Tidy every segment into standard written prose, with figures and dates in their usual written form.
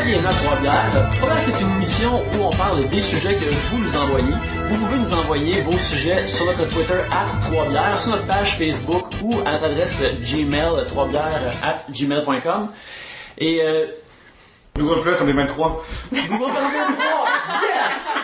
bienvenue à Trois-Bières. Trois-Bières, c'est une émission où on parle des sujets que vous nous envoyez. Vous pouvez nous envoyer vos sujets sur notre Twitter @Trois-Bières, sur notre page Facebook ou à notre adresse Gmail, troisbières@gmail.com. Et Google Plus, on est 23. Google Plus 23! Yes!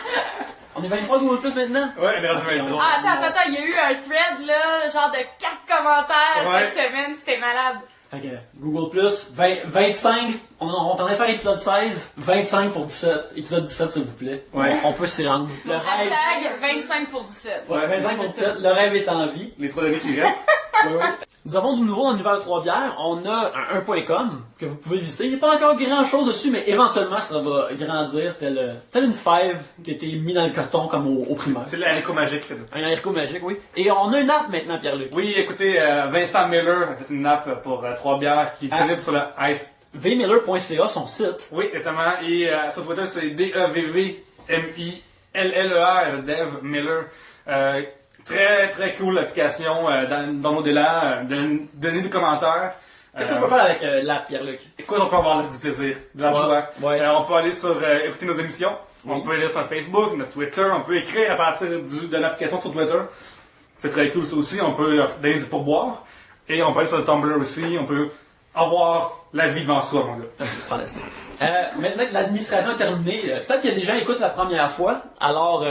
On est 23 Google Plus maintenant? Ouais, on est rendu 23. Ah, attends, il y a eu un thread, là, genre de 4 commentaires Ouais. cette semaine, c'était malade. Fait que Google Plus, 25, on t'en a fait épisode 16, 25 pour 17. Épisode 17, s'il vous plaît. Ouais. On peut s'y rendre. Le rêve. Hashtag 25 pour 17. Ouais, 25 pour 17. Le rêve est en vie. Les 3 années qui restent. Ouais, ouais. Nous avons du nouveau dans l'univers de Trois-Bières. On a un 1.com que vous pouvez visiter. Il n'y a pas encore grand chose dessus, mais éventuellement ça va grandir tel une fève qui a été mise dans le coton comme au primaire. C'est l'haricot magique. Un haricot magique, oui. Et on a une app maintenant, Pierre-Luc. Oui, écoutez, Vincent Miller a fait une app pour 3 bières qui est disponible sur le Ice. vmiller.ca, son site. Oui, exactement. Et sur Twitter, c'est DEVVMILLER, Dev Miller. Très, très cool l'application. Downloadez-la, donnez des commentaires. Qu'est-ce qu'on peut faire avec l'app, Pierre-Luc? Écoute, on peut avoir du plaisir, de la joie. Ouais. On peut aller sur écouter nos émissions. On peut aller sur Facebook, notre Twitter. On peut écrire à partir de l'application sur Twitter. C'est très cool ça aussi. On peut donner des pourboires. Et on peut aller sur le Tumblr aussi. On peut avoir la vie devant soi, mon gars. Fantastique. Maintenant que l'administration est terminée, peut-être qu'il y a des gens qui écoutent la première fois. Alors,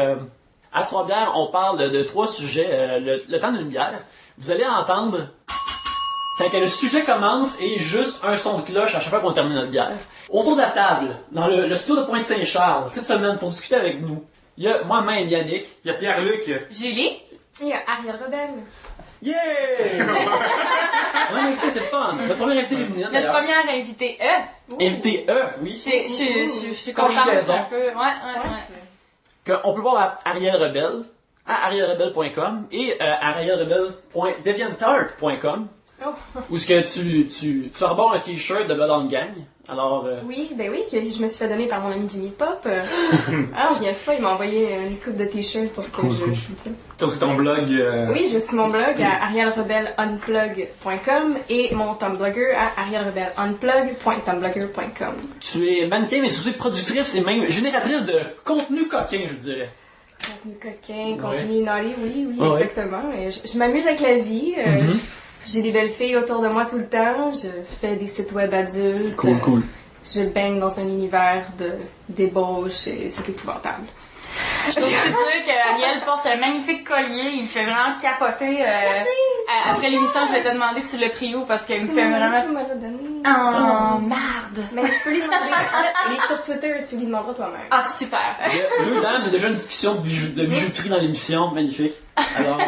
à Trois-Bières, on parle de 3 sujets. Le temps d'une bière. Vous allez entendre, quand que le sujet commence, et juste un son de cloche à chaque fois qu'on termine notre bière. Autour de la table, dans le studio de Pointe-Saint-Charles, cette semaine, pour discuter avec nous, il y a moi-même, Yannick. Il y a Pierre-Luc. Julie? Il y a Ariel Rebelle. Yeah! On a un invité, c'est le fun. Notre premier invité féminin, Notre d'ailleurs. première invitée, Invité oui. Je suis contente Conjugaison. un peu. Ouais. On peut voir à Ariel Rebelle, à arielrebelle.com et à arielrebelle.deviantart.com. Oh. Où est-ce que tu arbores un t-shirt de Blood on Gang. Alors, Oui, que je me suis fait donner par mon ami Jimmy Pop. Alors, je niaise pas, il m'a envoyé une coupe de t-shirts pour que je joue ça. T'as aussi ton blog. Oui, j'ai aussi mon blog à arielrebelleunplug.com et mon Tumblr à arielrebelleunplug.tumblr.com. tu es mannequin, mais tu es aussi productrice et même génératrice de contenu coquin, je dirais. Contenu coquin, contenu naughty, oui, Ouais. exactement. Et je m'amuse avec la vie. J'ai des belles filles autour de moi tout le temps. Je fais des sites web adultes. Cool. Je baigne dans un univers de débauche et c'est épouvantable. Je peux aussi dire qu'Ariel porte un magnifique collier. Il me fait vraiment capoter. Après l'émission, je vais te demander si tu l'as pris où parce qu'il me fait vraiment... Tu me l'as donné. Oh, marde! Mais je peux lui demander. Il est sur Twitter, tu lui demanderas toi-même. Ah, super! Il y a 2 dames, il y a déjà une discussion de bijouterie dans l'émission, magnifique. Alors, Ouais,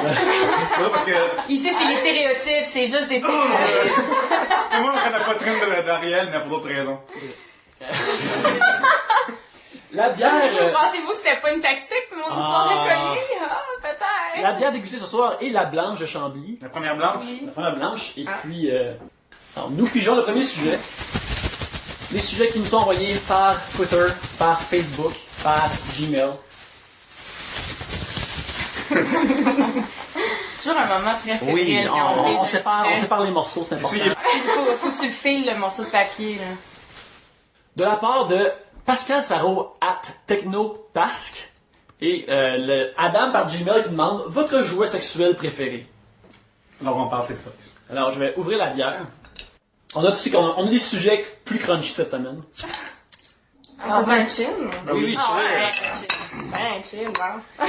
parce que Ici, c'est les stéréotypes, c'est juste des stéréotypes. moi, on connaît pas Trim d'Ariel, mais pour d'autres raisons. la bière... Pensez-vous que c'était pas une tactique, mon histoire de collier? Ah, peut-être! La bière dégustée ce soir est la blanche de Chambly. La première blanche. La première blanche. Et puis, alors, nous pigeons le premier sujet. Les sujets qui nous sont envoyés par Twitter, par Facebook, par Gmail. C'est toujours un moment très fébrile. Oui, quand on on rit sépare, d'un on sujet. sépare les morceaux, c'est important. Ici, Faut que tu le files, le morceau de papier, là. De la part de Pascal Sarro @technopasque et le Adam par Gmail qui demande votre jouet sexuel préféré. alors on parle sex toys. Alors, je vais ouvrir la bière. On a des sujets plus crunchy cette semaine. Ah, c'est un chin? Oui, Ah ouais, Ben, chin, bon.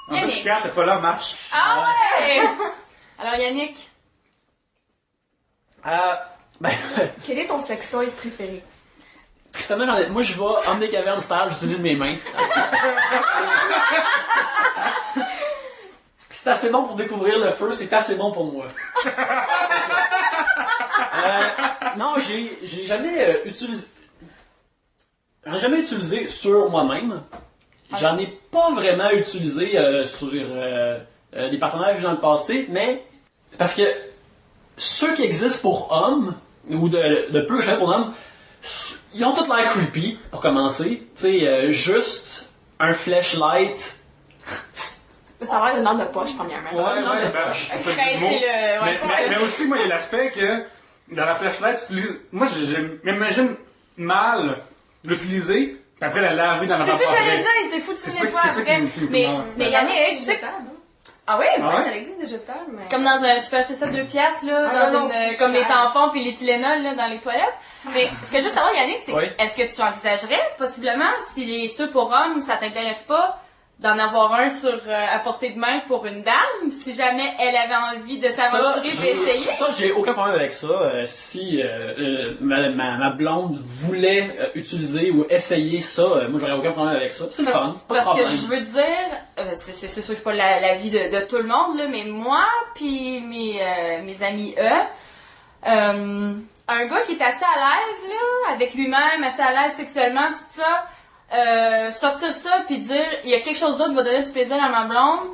En plus, Yannick. Pierre, t'es pas là, marche. Ah ouais! Alors, Yannick, Ben, Quel est ton sextoys préféré? tristement, moi je vais homme des cavernes style, j'utilise mes mains. C'est assez bon pour découvrir le feu, c'est assez bon pour moi. Non, j'ai jamais utilisé. J'en ai jamais utilisé sur moi-même. J'en ai pas vraiment utilisé sur des partenaires dans le passé, mais parce que ceux qui existent pour hommes, ou de peu que je sais pour hommes, ils ont tout l'air creepy, pour commencer. Tu sais, juste un flashlight. Ça a l'air d'une lampe de poche, premièrement. Ouais, ben, c'est le mot. ouais, Mais aussi, moi, il y a l'aspect que dans la flashlight, tu utilises... Moi, je m'imagine mal l'utiliser, puis après la laver dans la C'est vapeur. ça que j'allais dire, il était fou de C'est tous les ça- fois c'est ça après. qui me Mais fait Yannick, tu sais... jetable, hein. Ah oui? Ah ouais? Ça existe des jetables, mais... Comme dans un, tu peux acheter ça 2 piastres, là, Ah dans non, une, c'est comme les cher. tampons puis les Tylenol, là, dans les toilettes. Mais, ce que je veux savoir, Yannick, c'est, Oui. est-ce que tu envisagerais, possiblement, si les ceux pour hommes, ça t'intéresse pas, d'en avoir un sur, à portée de main pour une dame, si jamais elle avait envie de s'aventurer et essayer? Ça, j'ai aucun problème avec ça. Si ma blonde voulait utiliser ou essayer ça, moi j'aurais aucun problème avec ça. C'est le fun, pas de Parce que problème. je veux dire, c'est sûr que c'est pas la vie de tout le monde, là, mais moi puis mes amis un gars qui est assez à l'aise là, avec lui-même, assez à l'aise sexuellement, tout ça, sortir ça puis dire il y a quelque chose d'autre qui va donner du plaisir à ma blonde,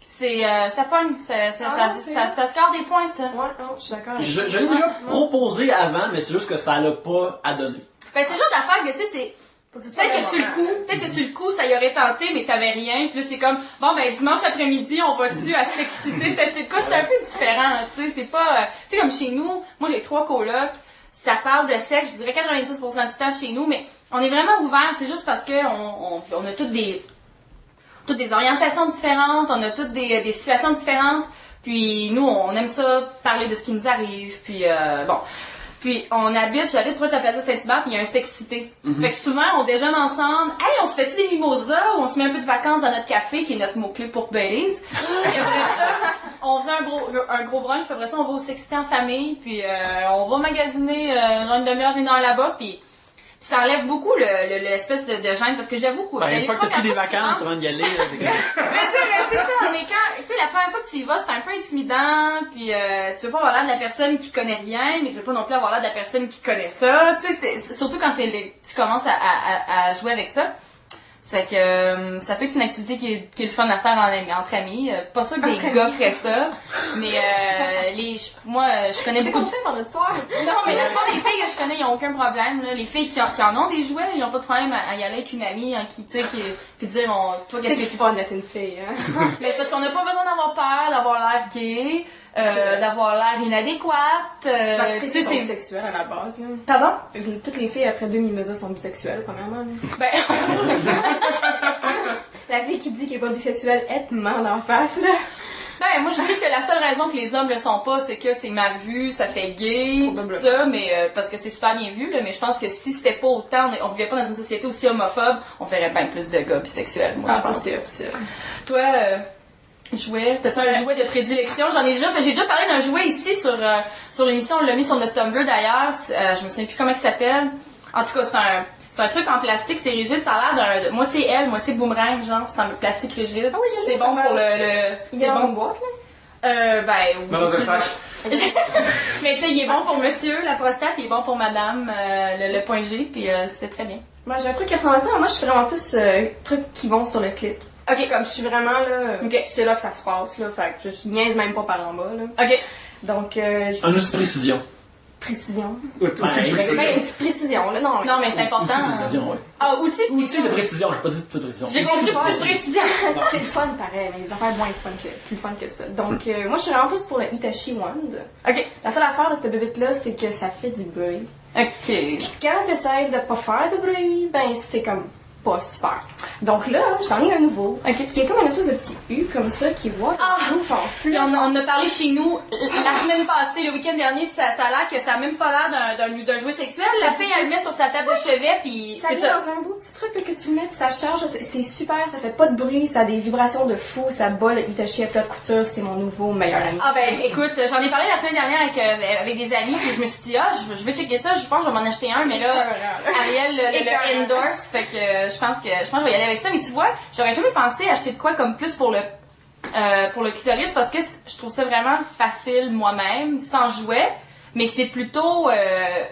c'est ça pogne, ça score des points ça. Ouais, non, je suis d'accord avec Je toi. l'ai déjà proposé avant, mais c'est juste que ça l'a pas à donner. Ben c'est le genre d'affaire que tu sais c'est peut-être que sur le coup, ça y aurait tenté, mais t'avais rien. Puis là, c'est comme, bon, ben, dimanche après-midi, on va-tu à s'exciter, s'acheter de quoi? C'est un peu différent, tu sais. C'est pas, tu sais, comme chez nous, moi, j'ai 3 colocs. Ça parle de sexe, je dirais 96% du temps chez nous, mais on est vraiment ouvert. C'est juste parce que on a toutes des orientations différentes, on a toutes des situations différentes. Puis nous, on aime ça, parler de ce qui nous arrive. Puis, bon. Puis j'habite proche de la place de Saint-Hubert, puis il y a un sexcité. Fait que souvent, on déjeune ensemble. Hey, on se fait-tu des mimosas ou on se met un peu de vacances dans notre café, qui est notre mot-clé pour Belize. Et après ça, on fait un gros brunch, puis après ça, on va au sexité en famille, puis on va magasiner dans une demi-heure, 1 heure là-bas, puis ça enlève beaucoup l'espèce de gêne, parce que j'avoue que... Une fois que t'as pris des vacances avant d'y aller, là, t'es comme... C'est ça, mais quand, tu sais, la première fois que tu y vas, c'est un peu intimidant, puis tu veux pas avoir l'air de la personne qui connaît rien, mais tu veux pas non plus avoir l'air de la personne qui connaît ça, tu sais, surtout quand tu commences à jouer avec ça. C'est que ça peut être une activité qui est le fun à faire entre amis. Pas sûr que des gars feraient ça, mais moi, je connais beaucoup de... C'est qu'on fait vendredi soir. Non, mais la plupart des filles que je connais, ils ont aucun problème. Là. Les filles qui en ont des jouets, ils ont pas de problème à y aller avec une amie, hein, puis dire, toi, qu'est-ce C'est que le tu fun d'être une fille, hein. Mais c'est parce qu'on n'a pas besoin d'avoir peur, d'avoir l'air gay, d'avoir l'air inadéquate. Parce que tu sais, c'est bisexuel à la base, là. Pardon? Toutes les filles après 2 mimosas sont bisexuelles, premièrement. Là. Ben, La fille qui dit qu'elle est pas bisexuelle, elle te ment d'en face, là. ben, moi, je dis que la seule raison que les hommes le sont pas, c'est que c'est mal vu, ça fait gay, tout Probablement. ça, mais parce que c'est super bien vu, là, mais je pense que si c'était pas autant, on vivait pas dans une société aussi homophobe, on verrait bien plus de gars bisexuels, moi, je pense. c'est officiel. Toi, jouet, t'as-tu un jouet de prédilection? J'ai déjà parlé d'un jouet ici sur l'émission, on l'a mis sur notre Tumblr d'ailleurs, je me souviens plus comment il s'appelle. En tout cas, c'est un truc en plastique, c'est rigide, ça a l'air d'un moitié aile, moitié boomerang, genre, c'est en plastique rigide. Ah oui, j'aime c'est bien, bon ça pour va. le Il est dans une boîte, là. ben, oui. Dans un sac. Mais tu sais, il est bon pour monsieur, la prostate, il est bon pour madame, le point G, puis c'est très bien. Moi, j'ai un truc qui ressemble à ça, mais moi, je suis vraiment plus trucs qui vont sur le clip. Ok, Comme je suis vraiment là, Ok. c'est là que ça se passe, là, fait que je niaise même pas par en bas, là. ok. Donc, Un outil de précision. précision. Outil de Ben, précision. Ben, une petite précision, là, non. Non, mais c'est important. Outil de précision, oui. Ah, outil de Outil de précision, j'ai pas dit petite précision. J'ai compris plus précision. C'est le fun pareil, mais les affaires moins plus fun que ça. Donc, moi, je suis vraiment plus pour le Hitachi Wand. Ok. La seule affaire de cette bébête-là, c'est que ça fait du bruit. Ok. Quand t'essayes de pas faire de bruit, ben, c'est comme pas super. Donc là, j'en ai un nouveau, qui est comme une espèce de petit U, comme ça, qui voit en plus. Puis on en a parlé chez nous la semaine passée, le week-end dernier, ça a l'air que ça a même pas l'air d'un jouet sexuel. La fille, elle le met sur sa table de chevet, puis Ça c'est vient ça. dans un beau petit truc là, que tu mets, puis ça charge, c'est super, ça fait pas de bruit, ça a des vibrations de fou, ça bat le Hitachi à plat de couture, c'est mon nouveau meilleur ami. Ah ben écoute, j'en ai parlé la semaine dernière avec des amis, puis je me suis dit, je vais checker ça, je pense que je vais m'en acheter un, mais là, Ariel le endorse, fait que je pense que je vais y aller avec ça, mais tu vois, j'aurais jamais pensé acheter de quoi comme plus pour le clitoris, parce que je trouve ça vraiment facile moi-même, sans jouet. Mais c'est plutôt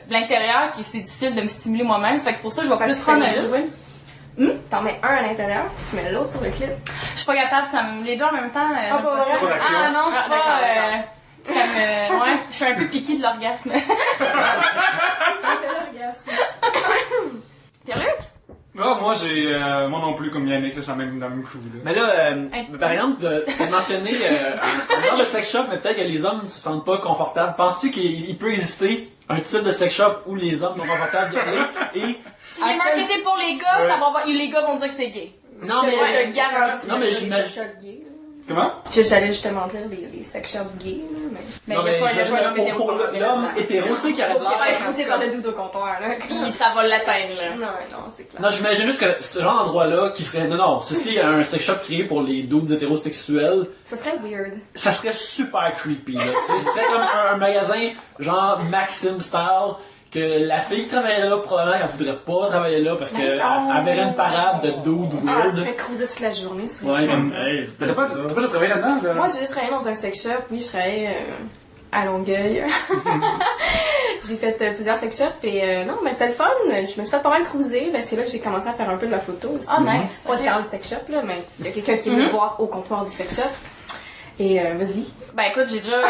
l'intérieur qui c'est difficile de me stimuler moi-même. Ça fait que pour ça, je vais plus prendre un jouet. T'en mets un à l'intérieur, tu mets l'autre sur le clip. Je suis pas capable, les deux en même temps. j'aime pas pas ça. vrai? Relation. Ah non, je suis Ah, pas. d'accord. Ouais, je suis un peu piquée de l'orgasme. Pierre-Luc? Ah, moi non plus comme Yannick, là, je suis dans le même crew, là. Mais là, par exemple, t'as mentionné un genre de sex shop, mais peut-être que les hommes ne se sentent pas confortables. Penses-tu qu'il peut exister un type de sex shop où les hommes sont confortables d'y aller et S'il est marketé pour les gars, les gars vont dire que c'est gay. Non, mais je te garantis. Non, mais les j'imagine. sex shops gays, là. Comment? J'allais justement dire les sex shops gays, là, mais... Non, il y a mais pas j'imagine l'homme pour hétéro. l'homme hétéro, tu sais, qui arrête On va faire écouter par le doute au comptoir, là. Puis ça va l'atteindre, là. Non, c'est clair. Non, j'imagine juste que ce genre d'endroit-là qui serait... Non, ceci est un sex shop créé pour les dudes hétérosexuels. Ça serait weird. Ça serait super creepy, là. Tu sais, ce serait comme un magasin genre Maxim style, que la fille qui travaillait là, probablement qu'elle voudrait pas travailler là parce qu'elle verrait une parade de dudes Ah, ça weird. fait cruiser toute la journée, c'est Ouais, fun. comme... Hey, T'as pas déjà travaillé là-dedans, là? Moi, j'ai juste travaillé dans un sex shop. Oui, je travaillais à Longueuil. J'ai fait plusieurs sex shops et non, mais c'était le fun. Je me suis fait pas mal cruiser. Ben, c'est là que j'ai commencé à faire un peu de la photo aussi. Ah, nice. Pas dans le sex shop, là, mais il y a quelqu'un qui est venu me voir au comptoir du sex shop. Et vas-y. Ben écoute, j'ai déjà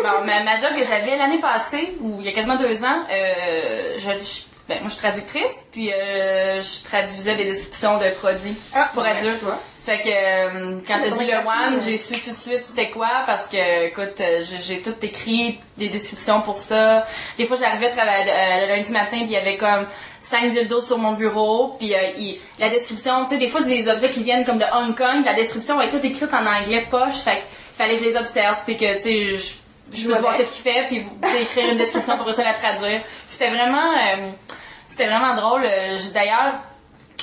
ma job que j'avais l'année passée, ou il y a quasiment 2 ans, moi je suis traductrice, puis je traduisais des descriptions de produits pour adultes. Tu vois. C'est que quand t'as dit le one, j'ai su tout de suite c'était quoi, parce que écoute, j'ai tout écrit des descriptions pour ça. Des fois j'arrivais à travailler le lundi matin, puis il y avait comme 5 dildos sur mon bureau, puis la description, tu sais, des fois c'est des objets qui viennent comme de Hong Kong, la description est toute écrite en anglais poche, fait que fallait que je les observe, puis que tu sais je veux voir qu'est-ce qu'il fait, puis écrire une description pour ça la traduire. C'était vraiment drôle. D'ailleurs,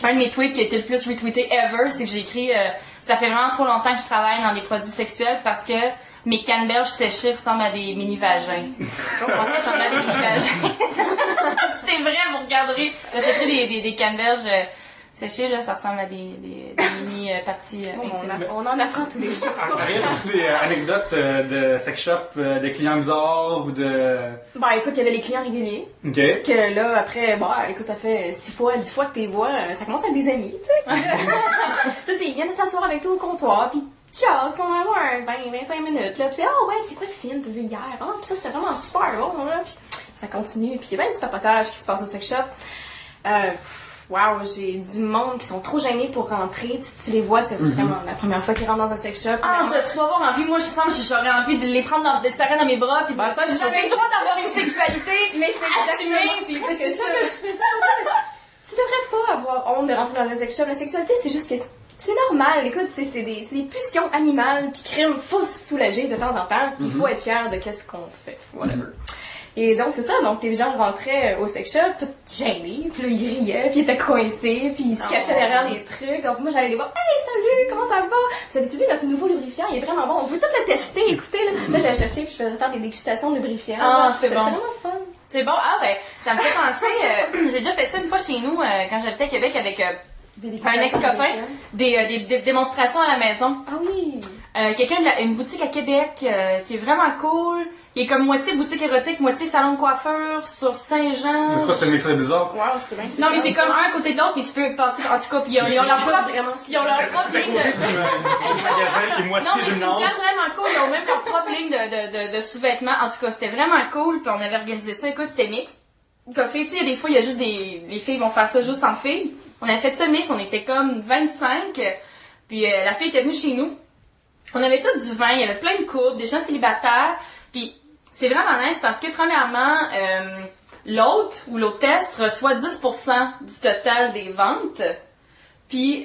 un de mes tweets qui a été le plus retweeté ever, c'est que j'ai écrit ça fait vraiment trop longtemps que je travaille dans des produits sexuels parce que mes canneberges séchées ressemblent à des mini-vagins. Ça ressemble à des mini-vagins. C'est vrai, vous regarderez. J'ai pris des canneberges séchées, là, ça ressemble à des mini-parties intimes. On en apprend tous les jours. As-tu des anecdotes de sex shop, de clients bizarres ou de... Ben écoute, il y avait les clients réguliers. Ok. Que là, après, écoute, ça fait 6 fois, 10 fois que tu les vois, ça commence à être des amis, tu sais. Puis là, tu sais, ils viennent s'asseoir avec toi au comptoir, puis tiens, qu'on va avoir 20-25 minutes, là. Puis ouais, c'est quoi le film que t'as vu hier? Ah, puis ça, c'était vraiment super bon, là. Puis ça continue, puis il y a bien du papotage qui se passe au sex shop. Wow, j'ai du monde qui sont trop gênés pour rentrer. Tu les vois, c'est vraiment la première fois qu'ils rentrent dans un sex shop. Ah, tu vas avoir envie. Moi, j'aurais envie de les prendre, de les serrer dans mes bras, puis j'avais le droit d'avoir une sexualité Mais c'est assumée, puis c'est ça que je faisais. Tu devrais pas avoir honte de rentrer dans un sex shop. La sexualité, c'est juste que c'est normal. Écoute, c'est des pulsions animales, puis crime, faut se soulager de temps en temps, puis il faut être fier de qu'est-ce qu'on fait. Whatever. Et donc, c'est ça. Donc, les gens rentraient au sex shop, tout gênés, puis là, ils riaient, puis ils étaient coincés, puis ils se cachaient derrière les trucs. Donc, moi, j'allais les voir. Hey, salut, comment ça va? Vous avez-tu vu notre nouveau lubrifiant? Il est vraiment bon. On veut tout le tester. Écoutez, là, je l'ai cherché, puis je faisais faire des dégustations de lubrifiants. Ah, c'est bon. C'était vraiment le fun. C'est bon. Ah, ben, ça me fait penser, j'ai déjà fait ça une fois chez nous, quand j'habitais à Québec avec un ex-copain, des démonstrations à la maison. Ah oui! Quelqu'un une boutique à Québec qui est vraiment cool, qui est comme moitié boutique érotique, moitié salon de coiffure sur Saint-Jean. C'est quoi, c'est un mix bizarre? Wow, c'est bien. Non, mais c'est comme un à côté de l'autre, puis tu peux passer, en tout cas, puis ils ont leur propre ligne de... Un magasin qui est Non, moitié mais c'est une gymnase. place vraiment cool. Ils ont même leur propre ligne de sous-vêtements. En tout cas, c'était vraiment cool. Puis on avait organisé ça. Écoute, c'était mix. Café, tu sais, des fois, il y a juste les filles vont faire ça juste en filles. On avait fait ça mix. On était comme 25. Puis la fille était venue chez nous. On avait tout du vin. Il y avait plein de couples, des gens célibataires. Puis c'est vraiment nice parce que, premièrement, l'hôte ou l'hôtesse reçoit 10% du total des ventes. Puis,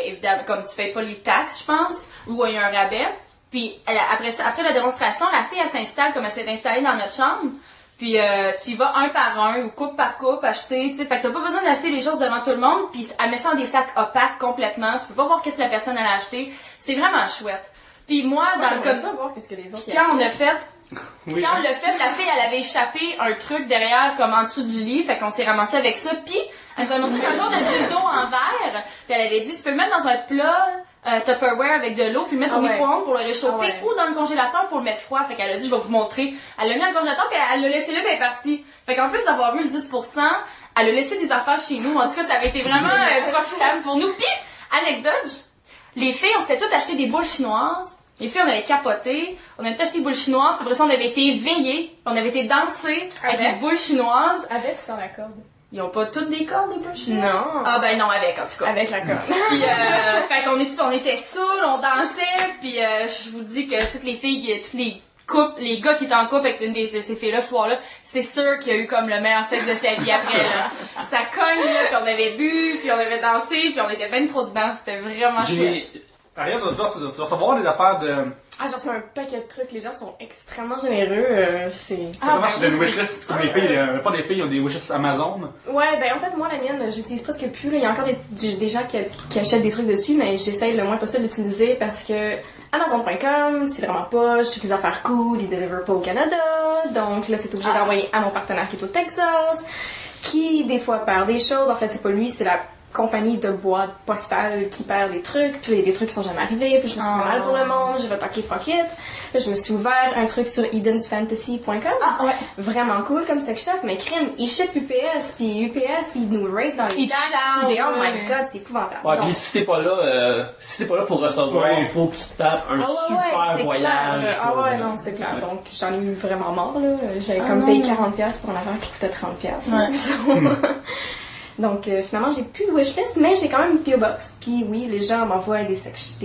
évidemment, comme tu payes pas les taxes, je pense, ou il y a un rabais. Puis, après la démonstration, la fille, elle s'installe comme elle s'est installée dans notre chambre. Puis, tu y vas un par un ou coupe par coupe acheter, tu sais. Fait que t'as pas besoin d'acheter les choses devant tout le monde. Puis, elle met ça dans des sacs opaques complètement. Tu peux pas voir qu'est-ce que la personne elle a acheté. C'est vraiment chouette. Puis, moi dans le cas... savoir qu'est-ce que les autres Quand on a fait... Oui. Quand on l'a fait, la fille, elle avait échappé un truc derrière, comme en dessous du lit, fait qu'on s'est ramassé avec ça, puis elle nous a montré un genre de dildo en verre, puis elle avait dit, tu peux le mettre dans un plat Tupperware avec de l'eau, puis le mettre au micro-ondes pour le réchauffer, ou dans le congélateur pour le mettre froid, fait qu'elle a dit, je vais vous montrer. Elle l'a mis dans le congélateur, puis elle l'a laissé là, puis elle est partie. Fait qu'en plus d'avoir eu le 10%, elle a laissé des affaires chez nous, en tout cas, ça avait été vraiment profitable pour nous. Puis, anecdote, les filles, on s'était toutes acheté des boules chinoises. Les filles, on avait capoté, on avait acheté des boules chinoises, puis après ça, on avait été veillées, on avait été danser avec les boules chinoises. Avec ou sans la corde? Ils ont pas toutes des cordes, les bullshit? Non. Ah ben non, avec, en tout cas. Avec la corde. Puis, fait qu'on on était saouls, on dansait, puis je vous dis que toutes les filles, toutes les couples, les gars qui étaient en couple avec une de ces filles-là ce soir-là, c'est sûr qu'il y a eu comme le meilleur sexe de sa vie après, là. Ça cogne, là, puis on avait bu, puis on avait dansé, puis on était ben trop dedans, c'était vraiment chouette. Ariel, tu vas recevoir des affaires de... Ah, j'en reçois un paquet de trucs. Les gens sont extrêmement généreux. C'est... Comment c'est une wishlist? Comme les filles, pas des filles, ils ont des wishlists Amazon. Ouais, ben en fait, moi, la mienne, j'utilise presque plus. Là. Il y a encore des gens qui achètent des trucs dessus, mais j'essaye le moins possible d'utiliser parce que Amazon.com, c'est vraiment poche, toutes les affaires cool, ils délivrent pas au Canada. Donc là, c'est obligé d'envoyer à mon partenaire qui est au Texas, qui des fois perd des choses. En fait, c'est pas lui, c'est la compagnie de boîtes postales qui perd des trucs, puis il y a des trucs qui sont jamais arrivés, puis je me suis fait mal pour le monde, j'ai fait ok, fuck it. Là, je me suis ouvert un truc sur edensfantasy.com. Ah ouais. Vraiment cool comme sex shop, mais crime, ils ship UPS, puis UPS, ils nous ratent dans les Ils taxes, chargent, puis oh ouais. my god, c'est épouvantable. Ouais, Donc, pis si t'es pas là pour recevoir, Ouais. faut que tu te tapes un super c'est voyage. clair. Ah pour, ouais, non, c'est clair. ouais. Donc, j'en ai eu vraiment marre, là. J'avais comme non. payé 40$ pour une affaire qui coûtait 30$. Ouais. Donc, finalement, j'ai plus de wishlist, mais j'ai quand même une P.O. Box. Puis oui, les gens m'envoient des sex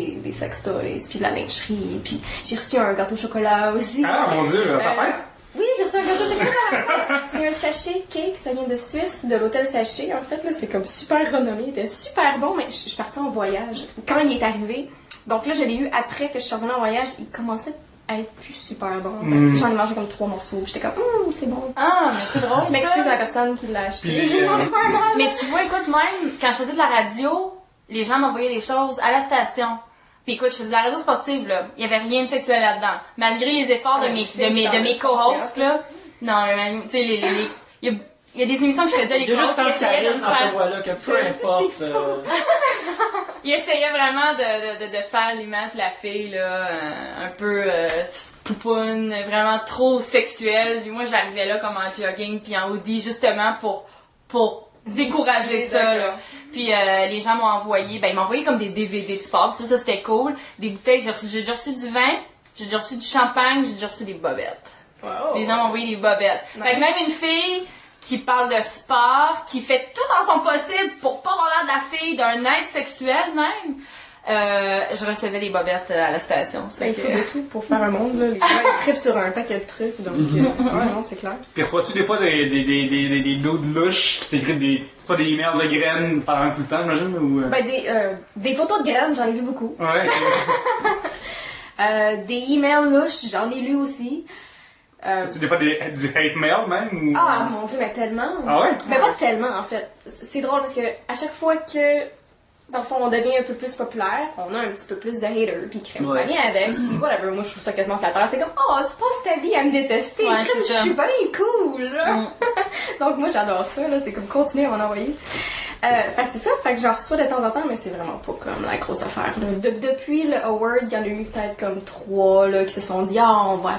toys, puis de la lingerie, puis j'ai reçu un gâteau au chocolat aussi. Ah, mon Dieu, ta fête? Oui, j'ai reçu un gâteau au chocolat. C'est un sachet cake, ça vient de Suisse, de l'hôtel Sachet. En fait, là, c'est comme super renommé. Il était super bon, mais je suis partie en voyage quand il est arrivé. Donc là, je l'ai eu après que je suis revenue en voyage. Il commençait à être plus super bon. J'en ai mangé comme 3 morceaux. J'étais comme, c'est bon. Ah, mais c'est drôle. Je m'excuse à la personne qui l'a acheté. Puis, Je me sens super mal. Mais tu vois, écoute, même quand je faisais de la radio, les gens m'envoyaient des choses à la station. Puis écoute, je faisais de la radio sportive, là. Il y avait rien de sexuel là-dedans. Malgré les efforts de mes co-hosts, là. Non, mais, tu sais, il y a des émissions que je faisais, les Il y a juste co-hosts, tant de charisme dans cette voix-là que peu importe. Ils essayaient vraiment de faire l'image de la fille, là, un peu poupoune, vraiment trop sexuelle. Puis moi, j'arrivais là comme en jogging puis en hoodie, justement pour décourager ça, là. Puis les gens m'ont envoyé, ils m'ont envoyé comme des DVD de sport, ça c'était cool. Des bouteilles, j'ai déjà reçu du vin, j'ai déjà reçu du champagne, j'ai déjà reçu des bobettes. Wow. Les gens m'ont envoyé des bobettes. Fait que même une fille qui parle de sport, qui fait tout en son possible pour pas avoir l'air de la fille d'un être sexuel même, je recevais des bobettes à la station. Il faut de tout pour faire un monde, là. Les gens, ils trippent sur un paquet de trucs, donc, ouais, non, c'est clair. Puis reçois-tu des fois des dudes louches qui t'écrivent c'est pas des emails de graines pendant tout le temps, j'imagine, ou... Des photos de graines, j'en ai vu beaucoup. Ouais, Des emails louches, j'en ai lu aussi. tu des fois du hate mail même, ou... Ah, mon Dieu, mais tellement. Ah ouais? Mais pas tellement, en fait. C'est drôle parce que à chaque fois que, dans le fond, on devient un peu plus populaire, on a un petit peu plus de haters, puis crème, ça vient avec, puis whatever. Moi, je trouve ça quasiment flatteur. C'est comme, oh, tu passes ta vie à me détester, Ouais, crème, je c'est ça. suis bien cool, là. Donc, moi, j'adore ça, là. C'est comme continuer à m'en envoyer. Fait que c'est ça, fait que j'en reçois de temps en temps, mais c'est vraiment pas comme la grosse affaire, là. Depuis le Award, il y en a eu peut-être comme 3, là, qui se sont dit, on va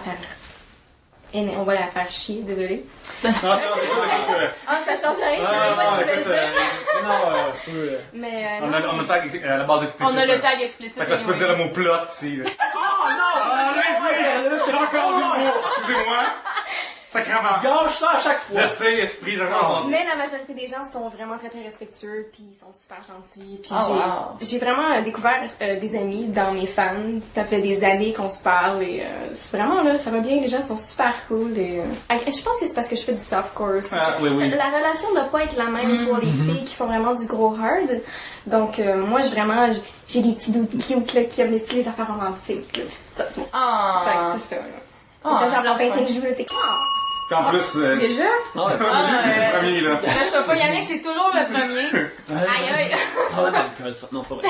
la faire chier, désolé. Ah, ça, Ça change rien, je savais pas si je voulais le dire. Mais on non. a tag à la base explicite. On a le tag explicite. Fait que tu peux dire le mot plot ici, là. Oh non! Ah, vas-y! Encore du mot! Excusez-moi! Sacrément! Gâche ça à chaque fois! Je sais, esprit, j'avais Mais la majorité des gens sont vraiment très très respectueux, puis ils sont super gentils. Puis wow. j'ai vraiment découvert des amis dans mes fans. Ça fait des années qu'on se parle et c'est vraiment là, ça va bien. Les gens sont super cool et je pense que c'est parce que je fais du softcore. oui. La relation doit pas être la même pour les filles qui font vraiment du gros hard. Donc moi j'ai des petits doutes cute là, qui aiment les affaires romantiques. Là, c'est ça. Ah. Fait que c'est ça. Ah, Genre c'est leur fun. pince joue là, t'es Puis en plus, déjà. c'est le premier, là. Reste pas Yannick, c'est toujours le premier. Aïe. Trop d'alcool, ça. Non, c'est pas vrai.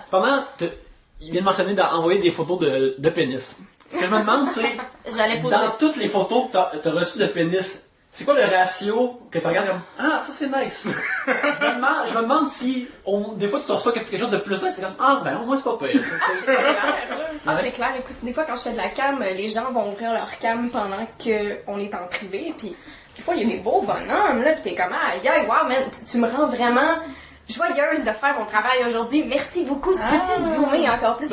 Cependant, il vient de mentionner d'envoyer des photos de pénis. Ce que je me demande, c'est, J'allais poser. dans toutes les photos que t'as reçues de pénis, c'est quoi le ratio que tu regardes comme ah, ça c'est nice? je me demande si des fois tu reçois quelque chose de plus nice, c'est comme ah, ben au moins c'est pas pire. C'est clair, là. Ah, c'est clair. Écoute, des fois, quand je fais de la cam, les gens vont ouvrir leur cam pendant qu'on est en privé, puis des fois, il y a des beaux bonhommes, là, pis t'es comme, aïe, wow, man, tu me rends vraiment joyeuse de faire mon travail aujourd'hui. Merci beaucoup. Tu peux-tu zoomer encore plus?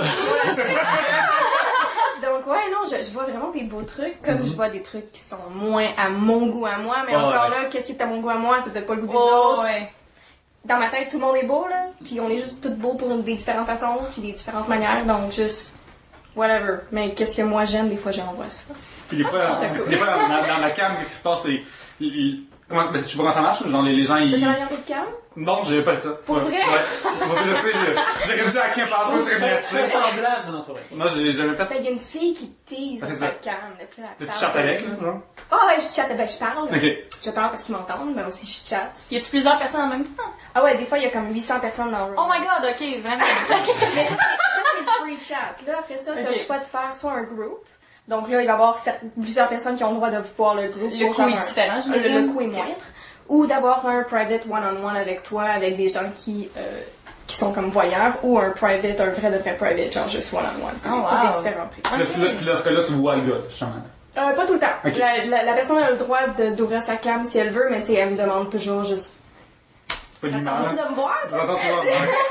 Donc, ouais, non, je vois vraiment des beaux trucs, comme je vois des trucs qui sont moins à mon goût à moi, mais encore là, qu'est-ce qui est à mon goût à moi, c'est peut-être pas le goût des autres. Ouais. Dans ma tête, tout le monde est beau, là, puis on est juste tous beaux pour des différentes façons, puis des différentes manières, donc juste, whatever. Mais qu'est-ce que moi j'aime, des fois j'envoie ça. Puis des fois, dans la cam, qu'est-ce qui se passe, c'est... Comment, ben, tu sais pas comment ça marche? Genre, les gens, ils... T'as jamais regardé de cam? Non, j'avais pas de ça. Pour vrai? Ouais. Je sais, j'ai réussi à qui en parle, c'est C'est semblant. Non, c'est vrai. Non, j'ai jamais fait. Ben, il y a une fille qui tease c'est sur ça. sa cam, Tu chattes avec, là, genre? Ah ouais, je chatte, ben je parle. Ok. Je parle parce qu'ils m'entendent, mais aussi je chatte. Y a-tu plusieurs personnes en même temps? Ah ouais, des fois il y a comme 800 personnes dans le room. Oh my god, ok, vraiment. Mais ça, c'est le free chat. Là, après ça, t'as le choix de faire soit un groupe. Donc là, il va y avoir plusieurs personnes qui ont le droit de voir le groupe. Le coût est différent, j'imagine. Le coût est moindre. Ou d'avoir un private one-on-one avec toi, avec des gens qui sont comme voyeurs, ou un private, un vrai de vrai private, genre juste one-on-one. C'est Oh, tous wow. des différents prix. Puis là, ce cas-là, tu vois le gars, justement. Pas tout le temps. Ok. La personne a le droit d'ouvrir sa cam si elle veut, mais tu sais, elle me demande toujours juste. Pas T'as l'image. envie de me voir? toi? Attends, tu vois.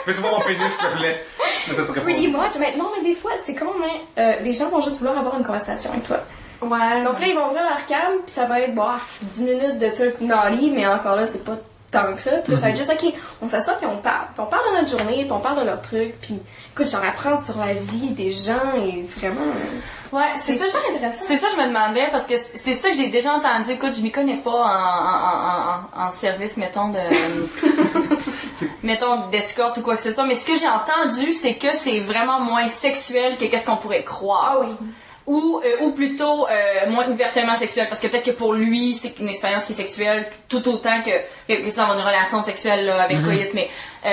Fais-tu voir mon pénis, s'il te plaît? Mais ça serait Pretty much. Mais non, mais des fois, c'est con, mais les gens vont juste vouloir avoir une conversation avec toi. Ouais. Donc là, ils vont ouvrir leur cam, puis ça va être, 10 minutes de trucs naughty, mais encore là, c'est pas tant que ça. Puis là, ça va être juste, ok, on s'assoit puis on parle. Puis on parle de notre journée, puis on parle de leurs trucs, puis écoute, j'en apprends sur la vie des gens, et vraiment, Ouais, c'est c'est ça. super intéressant. C'est ça que je me demandais parce que c'est ça que j'ai déjà entendu. Écoute, je m'y connais pas en service, mettons, mettons, d'escorte ou quoi que ce soit. Mais ce que j'ai entendu, c'est que c'est vraiment moins sexuel que qu'est-ce qu'on pourrait croire. Ah oui. Ou plutôt moins ouvertement sexuel, parce que peut-être que pour lui c'est une expérience qui est sexuelle tout autant que ça avoir une relation sexuelle là, avec coït, mais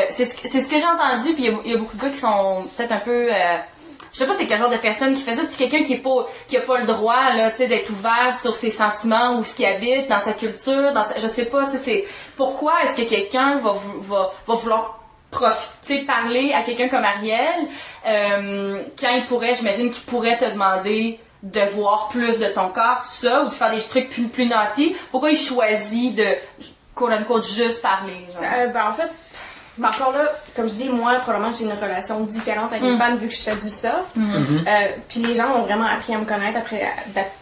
c'est ce que j'ai entendu, puis il y a beaucoup de gars qui sont peut-être un peu je sais pas c'est quel genre de personne qui fait ça, c'est quelqu'un qui a pas le droit là, tu sais, d'être ouvert sur ses sentiments ou ce qu'il habite dans sa culture, je sais pas, tu sais, c'est pourquoi est-ce que quelqu'un va vouloir profiter, parler à quelqu'un comme Ariel, quand il pourrait, j'imagine qu'il pourrait te demander de voir plus de ton corps, tout ça, ou de faire des trucs plus naughty. Pourquoi il choisit de, quote-unquote, juste parler, genre? En fait, encore là, comme je dis, moi, probablement, j'ai une relation différente avec les fans vu que je fais du soft. Puis les gens ont vraiment appris à me connaître après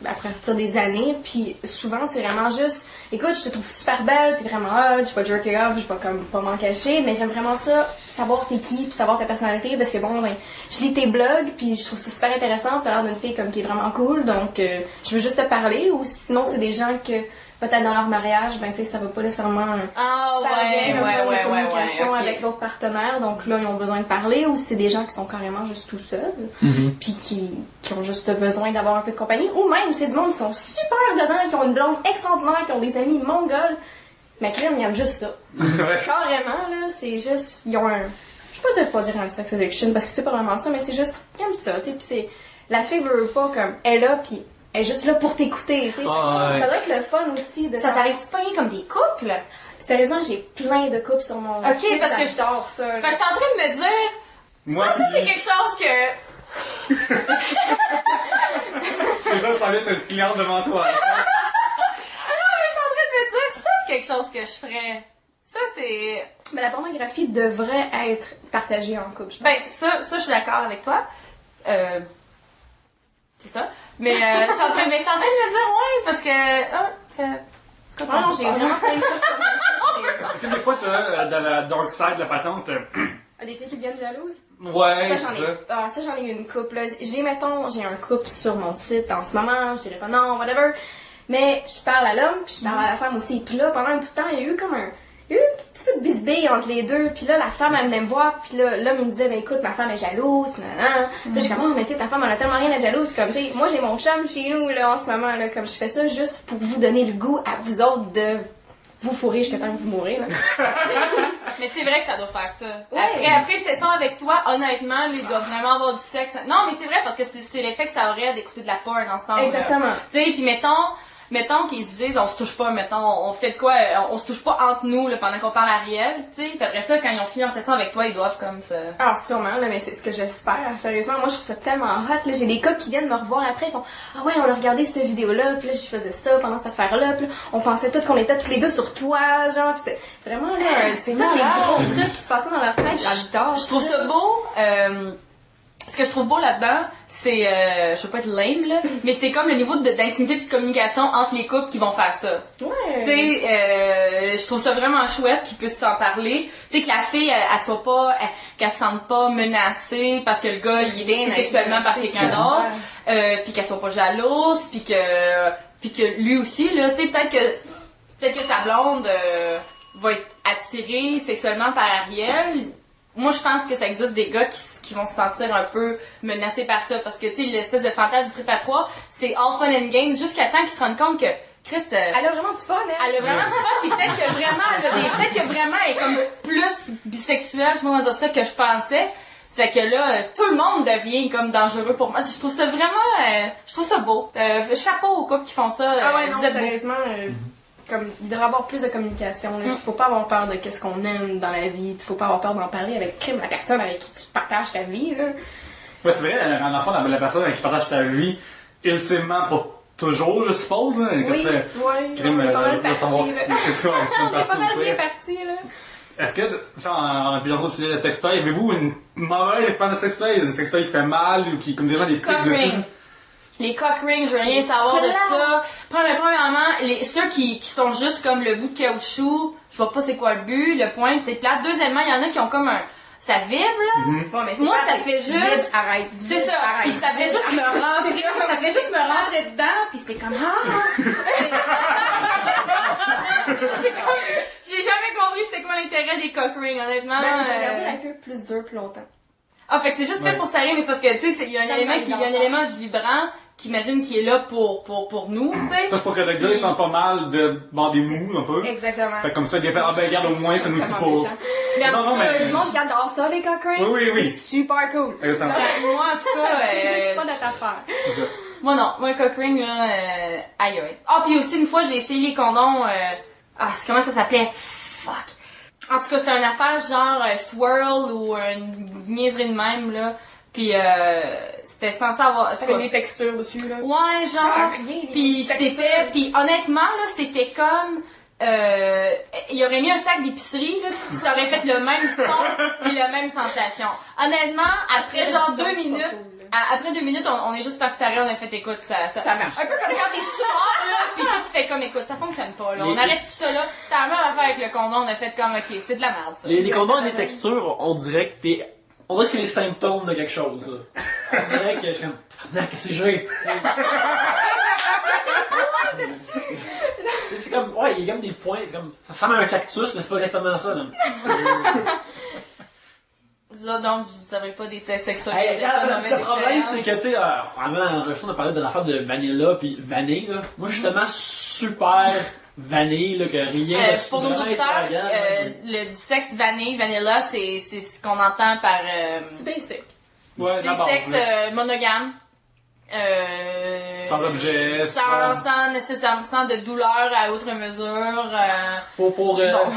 partir des années. Puis souvent, c'est vraiment juste, écoute, je te trouve super belle, t'es vraiment hot, je vais jerker off, je vais comme pas m'en cacher, mais j'aime vraiment ça, savoir t'es qui, puis savoir ta personnalité, parce que bon, ben, je lis tes blogs, puis je trouve ça super intéressant, t'as l'air d'une fille comme qui est vraiment cool, donc je veux juste te parler, ou sinon, c'est des gens que peut-être dans leur mariage, ben tu sais, ça va pas nécessairement Ouais, communication ok. avec l'autre partenaire, donc là ils ont besoin de parler, ou c'est des gens qui sont carrément juste tout seuls, puis qui ont juste besoin d'avoir un peu de compagnie, ou même c'est du monde qui sont super dedans, qui ont une blonde extraordinaire, qui ont des amis mongols, mais crème, ils aiment juste ça. Carrément là, c'est juste, ils ont un, je peux pas dire un sex addiction parce que c'est pas vraiment ça, mais c'est juste, ils aiment ça, tu sais, puis c'est, la fille veut pas comme, elle est là, puis elle est juste là pour t'écouter, tu sais. Ouais. Faudrait que le fun aussi de Ça t'arrive-tu de pogner comme des couples? Sérieusement, j'ai plein de couples sur mon site, parce que j'adore ça. là. Fait que j'étais en train de me dire, Moi, ça c'est quelque chose que... c'est ça va être une cliente devant toi. Je suis en train de me dire, ça c'est quelque chose que je ferais. Ça c'est... Mais la pornographie devrait être partagée en couple, je pense. Ben, ça je suis d'accord avec toi. C'est ça. Mais je suis en train de me dire, ouais, parce que... Ah non, j'ai vraiment plein de couples sur mon site. Parce que des fois, ça, dans la dark side de la patente, Des filles qui deviennent jalouses? ouais, Ça, c'est ça. ça, j'en ai eu une couple. Là. J'ai un couple sur mon site en ce moment, je dirais pas non, whatever. Mais je parle à l'homme, puis je parle à la femme aussi. Puis là, pendant un bout de temps, il y a eu un petit peu de bisbille entre les deux. Puis là, la femme, elle venait me voir, puis là, l'homme, il me disait, ben écoute, ma femme est jalouse, nanana. Puis là, je suis comme, oh, mais tu sais, ta femme, elle a tellement rien d'être jalouse. Comme, tu sais, moi, j'ai mon chum chez nous, là, en ce moment, là, comme je fais ça juste pour vous donner le goût à vous autres de vous fourrer jusqu'à temps que vous mourrez, là. Mais c'est vrai que ça doit faire ça. Ouais. Après une session avec toi, honnêtement, lui, il doit vraiment avoir du sexe. Non, mais c'est vrai parce que c'est l'effet que ça aurait d'écouter de la porn ensemble. Exactement. Tu sais, puis mettons qu'ils se disent, on se touche pas, mettons, on fait de quoi, on se touche pas entre nous, là, pendant qu'on parle à Ariel, tu sais, puis après ça, quand ils ont fini en session avec toi, ils doivent comme ça. Ah, sûrement, là, mais c'est ce que j'espère. Sérieusement, moi, je trouve ça tellement hot. Là, j'ai des couples qui viennent me revoir après, ils font « Ah ouais, on a regardé cette vidéo-là, puis là, je faisais ça pendant cette affaire-là, puis là, on pensait tous qu'on était tous les deux sur toi, genre, puis c'était vraiment, là, c'est tous les gros trucs qui se passaient dans leur tête, j'adore. Je trouve ça beau. Ce que je trouve beau là-dedans, c'est, je veux pas être lame, là, mais c'est comme le niveau d'intimité et de communication entre les couples qui vont faire ça. Ouais. Tu sais, je trouve ça vraiment chouette qu'ils puissent s'en parler. Tu sais, que la fille, elle soit pas, qu'elle se sente pas menacée parce que le gars, il est excité sexuellement par quelqu'un d'autre, puis qu'elle soit pas jalouse, puis que lui aussi, là, tu sais, peut-être que sa blonde va être attirée sexuellement par Ariel. Moi, je pense que ça existe des gars qui vont se sentir un peu menacés par ça, parce que, tu sais, l'espèce de fantasme du trip à trois, c'est all fun and games jusqu'à temps qu'ils se rendent compte que Chris, elle a vraiment du fun, hein? Elle a vraiment du fun, pis peut-être que vraiment, elle est comme plus bisexuelle, je sais pas comment dire ça, que je pensais. C'est que là, tout le monde devient comme dangereux pour moi. Je trouve ça vraiment, je trouve ça beau. Chapeau aux couples qui font ça. Ah ouais, non, vous êtes beaux. sérieusement, comme, il devrait y avoir plus de communication, là. Faut pas avoir peur de qu'est-ce qu'on aime dans la vie, pis faut pas avoir peur d'en parler avec la personne avec qui tu partages ta vie, là. Ouais, c'est vrai, en enfant, la personne avec qui tu partages ta vie, ultimement, pas toujours, je suppose, là. Oui, ouais, on est pas mal partis, là. On est pas mal bien partis, là. Est-ce que, en plusieurs autres sujets de sextoy, avez-vous une mauvaise expérience de sextoy? Un sextoy qui fait mal ou qui, comme des gens, des pics dessus? Les cock rings, je veux rien savoir de ça. Premièrement, ceux qui sont juste comme le bout de caoutchouc, je vois pas c'est quoi le but, le point, c'est plate. Deuxièmement, il y en a qui ont comme ça vibre, là. Bon, mais moi, ça fait juste... Arrête. C'est ça. Arrête. Puis ça fait juste me rentrer, ça fait juste me rentrer dedans, puis c'est comme, c'est comme, j'ai jamais compris c'était quoi l'intérêt des cock rings, honnêtement. Ben, c'est pour garder la queue plus dure plus longtemps. Ah, fait que c'est juste fait pour serrer, mais c'est parce que, tu sais, il y a un élément vibrant qu'imagine qui est là pour nous, tu sais. Ça, c'est pour que le gars, il sent pas mal de bander mou, un peu. Exactement. Fait comme ça, il a fait, ah ben, regarde, au moins, ça nous dit pas. Non, mais... Du monde qui adore ça, les cock rings. Oui. C'est super cool. Exactement. Moi, en tout cas, c'est juste pas notre affaire. C'est ça. Moi, non. Moi, un cock ring, là, aïe. Ah, puis aussi, une fois, j'ai essayé les condoms, comment ça s'appelait? Fuck. En tout cas, c'est une affaire genre swirl ou une niaiserie de même, là. Puis c'était censé avoir... Avec des textures dessus, là. Ouais, genre. Puis c'était... Puis honnêtement, là, c'était comme... il aurait mis un sac d'épicerie, là, pis ça aurait fait le même son et la même sensation. Honnêtement, après genre 2 minutes... Après 2 minutes, on est juste parti arrêter, on a fait écoute, ça marche. Un peu comme quand t'es sourd, là, pis tu fais comme écoute, ça fonctionne pas, là. On arrête tout ça, là. C'était la même affaire avec le condom, on a fait comme ok, c'est de la merde, ça. Les condoms et les textures, on dirait que c'est les symptômes de quelque chose, là. On dirait que je suis comme, qu'est-ce que j'ai? C'est comme, ouais, il y a comme des points, c'est comme, ça ressemble à un cactus, mais c'est pas exactement ça, là. Donc, vous savez pas des tests sexuels. Le problème, c'est que, tu sais, avant l'enregistrement, on a parlé de l'affaire de Vanilla pis Vanille, là. Moi, je suis tellement super vanille, là, que rien de pour nos auditeurs, du sexe vanille, vanilla, c'est ce qu'on entend par, c'est basic. Ouais, du sexe, monogame. Sans objet, sans de douleur à outre mesure,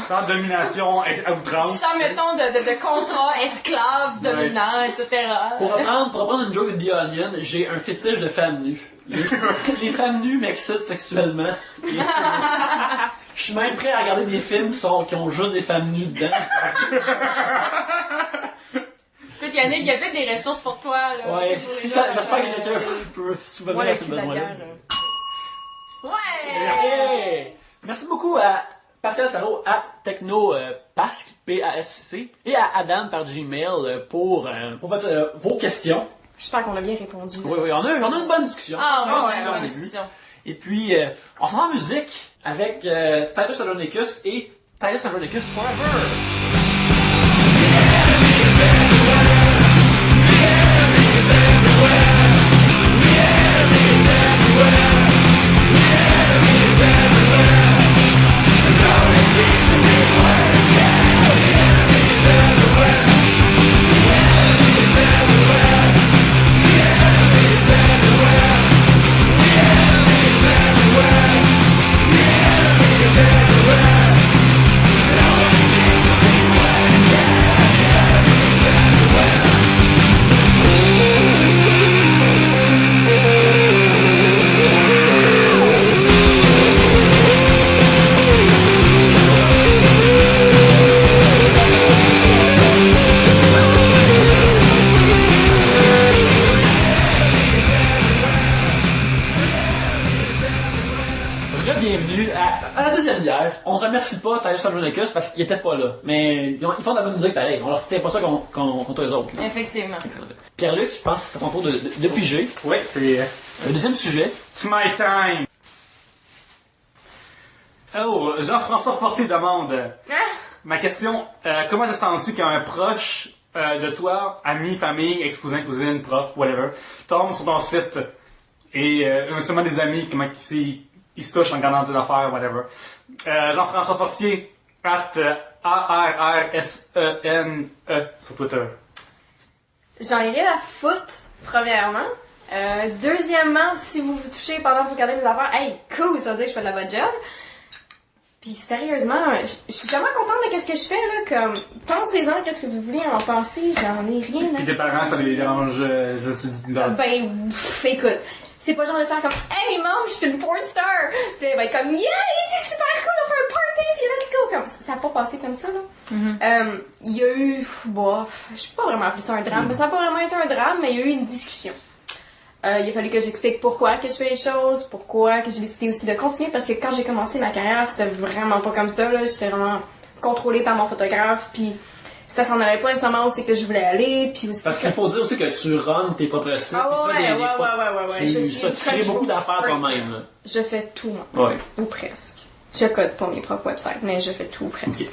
sans domination à outrance. Sans, mettons, de contrat esclave, dominant, etc. Pour reprendre une joke de The Onion, j'ai un fétiche de femmes nues. Les femmes nues m'excitent sexuellement. Je suis même prêt à regarder des films qui ont juste des femmes nues dedans. Écoute, Yannick, il y a peut-être des ressources pour toi, là. Ouais, j'espère que quelqu'un peut souvenir à ce besoin-là. Ouais! Merci beaucoup à Pascal Sarrault à TechnoPasc, P-A-S-C, et à Adam par Gmail pour vos questions. J'espère qu'on a bien répondu. Oui, on a une bonne discussion. Ah, ouais, bonne discussion. Et puis, on s'en va en musique avec Titus Andronicus et Titus Andronicus Forever. Everywhere. à la deuxième bière, on remercie pas Titus Andronicus parce qu'il était pas là. Mais ils font de la bonne musique pareil. On leur retient pas ça contre eux autres. Là. Effectivement. Pierre-Luc, je pense que c'est à ton tour de piger. Oui, c'est... Le deuxième sujet. It's my time! Oh, Jean-François Fortier demande... Ma question, comment te sens-tu quand un proche de toi, ami, famille, ex-cousin, cousine, prof, whatever, tombe sur ton site et seulement des amis, comment ils se touchent en regardant tes affaires, whatever. Jean-François Fortier, @ARRSENE sur Twitter. J'en ai rien à foutre, premièrement. Deuxièmement, si vous vous touchez pendant que vous regardez mes affaires, hey, cool, ça veut dire que je fais de la bonne job. Puis sérieusement, je suis tellement contente de ce que je fais, là, comme, pensez-en, qu'est-ce que vous voulez en penser, j'en ai rien à Puis tes parents, ça les dérange, Ben, écoute, c'est pas genre de faire comme, hey, maman, je suis une porn star! Puis elle va être comme, yeah, c'est super cool, on fait un party, puis let's go! Comme, ça a pas passé comme ça, là. Il y a eu, je sais pas vraiment appeler ça un drame, ça a pas vraiment été un drame, mais il y a eu une discussion. Il a fallu que j'explique pourquoi que je fais les choses, pourquoi que j'ai décidé aussi de continuer, parce que quand j'ai commencé ma carrière, c'était vraiment pas comme ça, là. J'étais vraiment contrôlée par mon photographe, puis ça s'en allait pas nécessairement où c'est que je voulais aller, puis aussi... Parce qu'il faut dire aussi que tu runs tes propres sites, Ah puis ouais, tu crées beaucoup d'affaires toi-même, là. Je fais tout, moi. Ouais. Ou presque. Je code pas mes propres websites, mais je fais tout presque. Okay.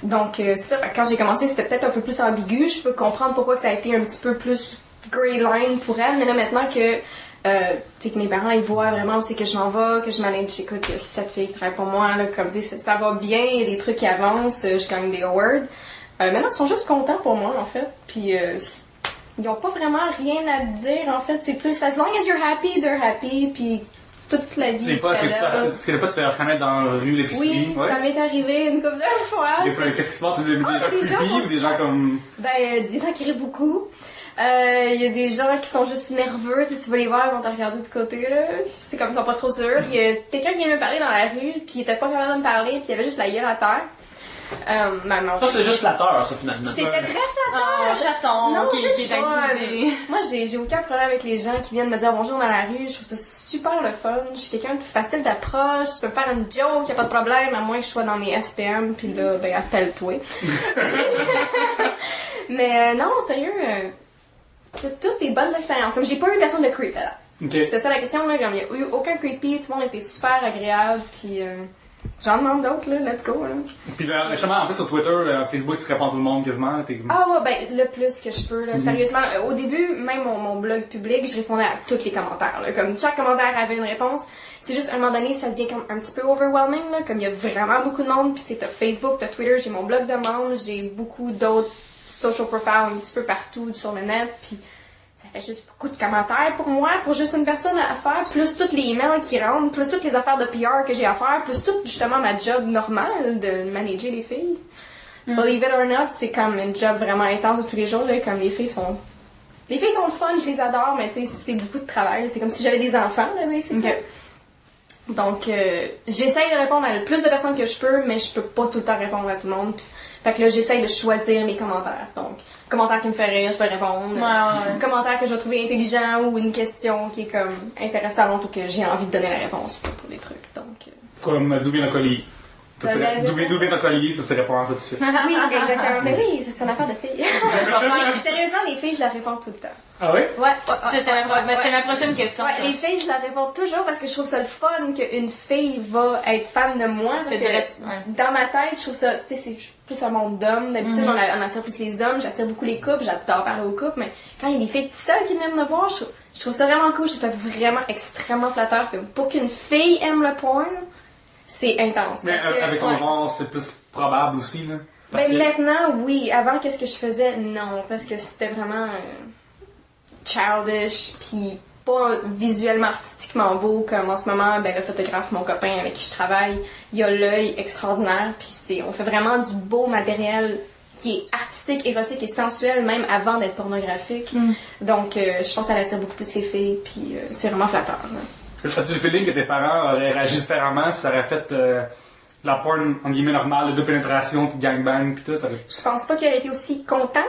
Donc, c'est ça, quand j'ai commencé, c'était peut-être un peu plus ambigu. Je peux comprendre pourquoi que ça a été un petit peu plus gray line pour elle, mais là, maintenant que, que mes parents, ils voient vraiment où c'est que je m'en vais, que je manage, j'écoute, il y a 7 filles qui travaillent pour moi, là, comme dit, ça va bien, il y a des trucs qui avancent, je gagne des awards. Maintenant, ils sont juste contents pour moi, en fait, puis ils n'ont pas vraiment rien à dire, en fait, c'est plus, as long as you're happy, they're happy, puis toute la vie. Des fois, est-ce que des fois tu te fais reconnaître dans la rue, l'épicerie? Oui, ça m'est arrivé une couple de fois. Qu'est-ce qui se passe? Des gens creepy ou des gens comme... Ben, des gens qui rient beaucoup. Il y a des gens qui sont juste nerveux, tu vas les voir, ils vont te regarder du côté, là. C'est comme ils sont pas trop sûrs. Il y a quelqu'un qui vient me parler dans la rue, puis il était pas capable de me parler, puis il avait juste la gueule à terre. Ça, c'est juste flatteur, ça, finalement. C'était très flatteur. Oh, chaton, non, qui est intimidé. Moi, j'ai aucun problème avec les gens qui viennent me dire bonjour dans la rue. Je trouve ça super le fun. Je suis quelqu'un de facile d'approche. Je peux me faire une joke, y a pas de problème, à moins que je sois dans mes SPM, puis là, ben, appelle-toi. Mais non, sérieux, j'ai toutes les bonnes expériences. Comme j'ai pas eu personne de creep, là. Okay. C'était ça la question, là. Comme il y a eu aucun creepy, tout le monde était super agréable, puis j'en demande d'autres, là. Let's go, là. Puis là, justement, en plus sur Twitter, Facebook, tu réponds à tout le monde quasiment. Ah ouais, ben le plus que je peux, là. Sérieusement, au début, même mon blog public, je répondais à tous les commentaires, là. Comme chaque commentaire avait une réponse. C'est juste, à un moment donné, ça devient comme un petit peu overwhelming, là. Comme il y a vraiment beaucoup de monde, puis tu sais, t'as Facebook, t'as Twitter, j'ai mon blog de membres, j'ai beaucoup d'autres social profiles un petit peu partout sur le net, puis ça fait juste beaucoup de commentaires pour moi, pour juste une personne à faire, plus toutes les emails qui rentrent, plus toutes les affaires de PR que j'ai à faire, plus tout justement ma job normale de manager les filles. Believe it or not, c'est comme une job vraiment intense de tous les jours, là, comme les filles sont le fun, je les adore, mais tu sais, c'est beaucoup de travail, c'est comme si j'avais des enfants, là, c'est okay. Donc, j'essaye de répondre à le plus de personnes que je peux, mais je peux pas tout le temps répondre à tout le monde. Fait que là, j'essaye de choisir mes commentaires. Donc, commentaire qui me fait rire, je peux répondre. Ouais. Commentaire que je vais trouver intelligent ou une question qui est comme intéressante ou que j'ai envie de donner la réponse pour des trucs. Donc, comme d'où vient le collier? D'où vient ton collier, ça, tu réponds à ça tout de suite. Oui, exactement. Mais oui, c'est une affaire de filles. Sérieusement, les filles, je leur réponds tout le temps. Ah oui? Ouais. C'était ma prochaine question. Ouais, les filles, je leur réponds toujours parce que je trouve ça le fun qu'une fille va être fan de moi. Parce que dans ma tête, je trouve ça, tu sais, c'est plus un monde d'hommes. D'habitude, on attire plus les hommes. J'attire beaucoup les couples. J'adore parler aux couples. Mais quand il y a des filles toutes seules qui viennent me voir, je trouve ça vraiment cool. Je trouve ça vraiment extrêmement flatteur. Que pour qu'une fille aime le porn, c'est intense. Mais avec ton genre, c'est plus probable aussi, là. Ben maintenant, oui. Avant, qu'est-ce que je faisais? Non. Parce que c'était vraiment childish, puis pas visuellement, artistiquement beau, comme en ce moment, ben le photographe, mon copain avec qui je travaille, il a l'œil extraordinaire, puis on fait vraiment du beau matériel qui est artistique, érotique et sensuel, même avant d'être pornographique. Donc, je pense que ça attire beaucoup plus les filles, puis c'est vraiment flatteur. As-tu le feeling que tes parents auraient réagi différemment si ça aurait fait la porn, en guillemets, normale, de pénétration, puis gangbang, puis tout? Ça aurait... Je pense pas qu'il aurait été aussi content.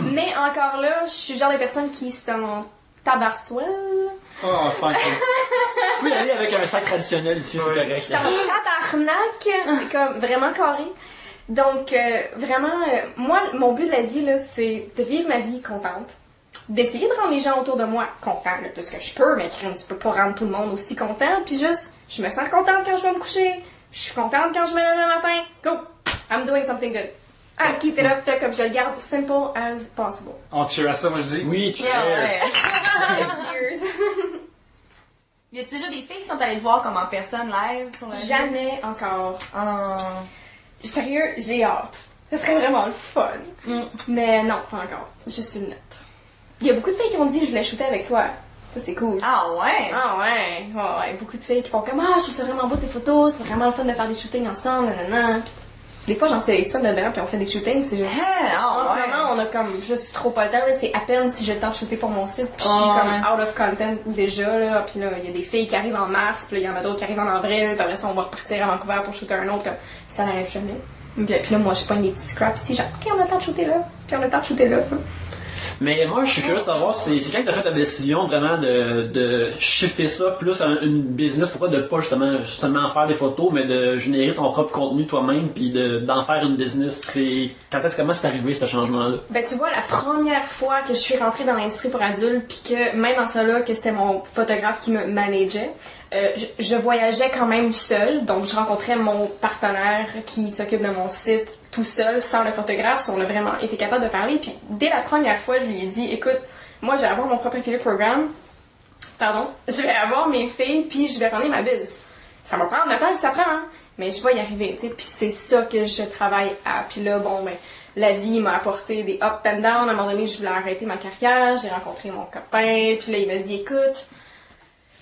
Mais encore là, je suis le genre de personne qui sont tabarceuelles. Oh, 5. Tu peux y aller avec un sac traditionnel ici, c'est correct. C'est en tabarnak, comme vraiment carré. Donc, vraiment, moi, mon but de la vie, là, c'est de vivre ma vie contente. D'essayer de rendre les gens autour de moi contents le plus que je peux, mais tu peux pas rendre tout le monde aussi content. Puis juste, je me sens contente quand je vais me coucher. Je suis contente quand je me lève le matin. Go! I'm doing something good. I keep it up, là, comme je le garde simple as possible. On cheer à ça, moi je dis. Oui, cheers. Ouais. Cheers! Y a déjà des filles qui sont allées te voir comme en personne live sur la Jamais encore. Oh. Sérieux, j'ai hâte. Ce serait vraiment le fun. Mais non, pas encore. Je suis nette. Il y a beaucoup de filles qui m'ont dit que je voulais shooter avec toi. Ça, c'est cool. Ah ouais? Ah ouais, ouais, beaucoup de filles qui font comme je trouve ça vraiment beau tes photos, c'est vraiment le fun de faire des shootings ensemble, nanana. Puis, des fois j'en sélectionne dedans puis on fait des shootings, c'est juste. En ce moment on a comme juste trop pas le temps, là, c'est à peine si j'ai le temps de shooter pour mon site, puis je suis comme out of content déjà là, puis là il y a des filles qui arrivent en mars, puis il y en a d'autres qui arrivent en avril, puis après ça on va repartir à Vancouver pour shooter un autre, comme ça n'arrive jamais. Okay. Puis là moi je pogne des petits scraps ici, genre ok on a le temps de shooter là, puis on a le temps de shooter là. Mais moi, je suis curieux de savoir, c'est quand que t'as fait la décision vraiment de shifter ça plus à une business, pourquoi de pas justement seulement faire des photos, mais de générer ton propre contenu toi-même, puis d'en faire une business. Comment c'est arrivé ce changement-là? Ben tu vois, la première fois que je suis rentrée dans l'industrie pour adultes, puis que même dans ça là, que c'était mon photographe qui me manageait, je voyageais quand même seule, donc je rencontrais mon partenaire qui s'occupe de mon site tout seul, sans le photographe. On a vraiment été capable de parler, puis dès la première fois, je lui ai dit, écoute, moi je vais avoir mon propre affiliate programme, je vais avoir mes filles, puis je vais runner ma biz. Ça va prendre le temps que ça prend, hein, mais je vais y arriver, tu sais, puis c'est ça que je travaille à. Puis là, bon, ben, la vie m'a apporté des up and down. À un moment donné, je voulais arrêter ma carrière, j'ai rencontré mon copain, puis là, il m'a dit, écoute,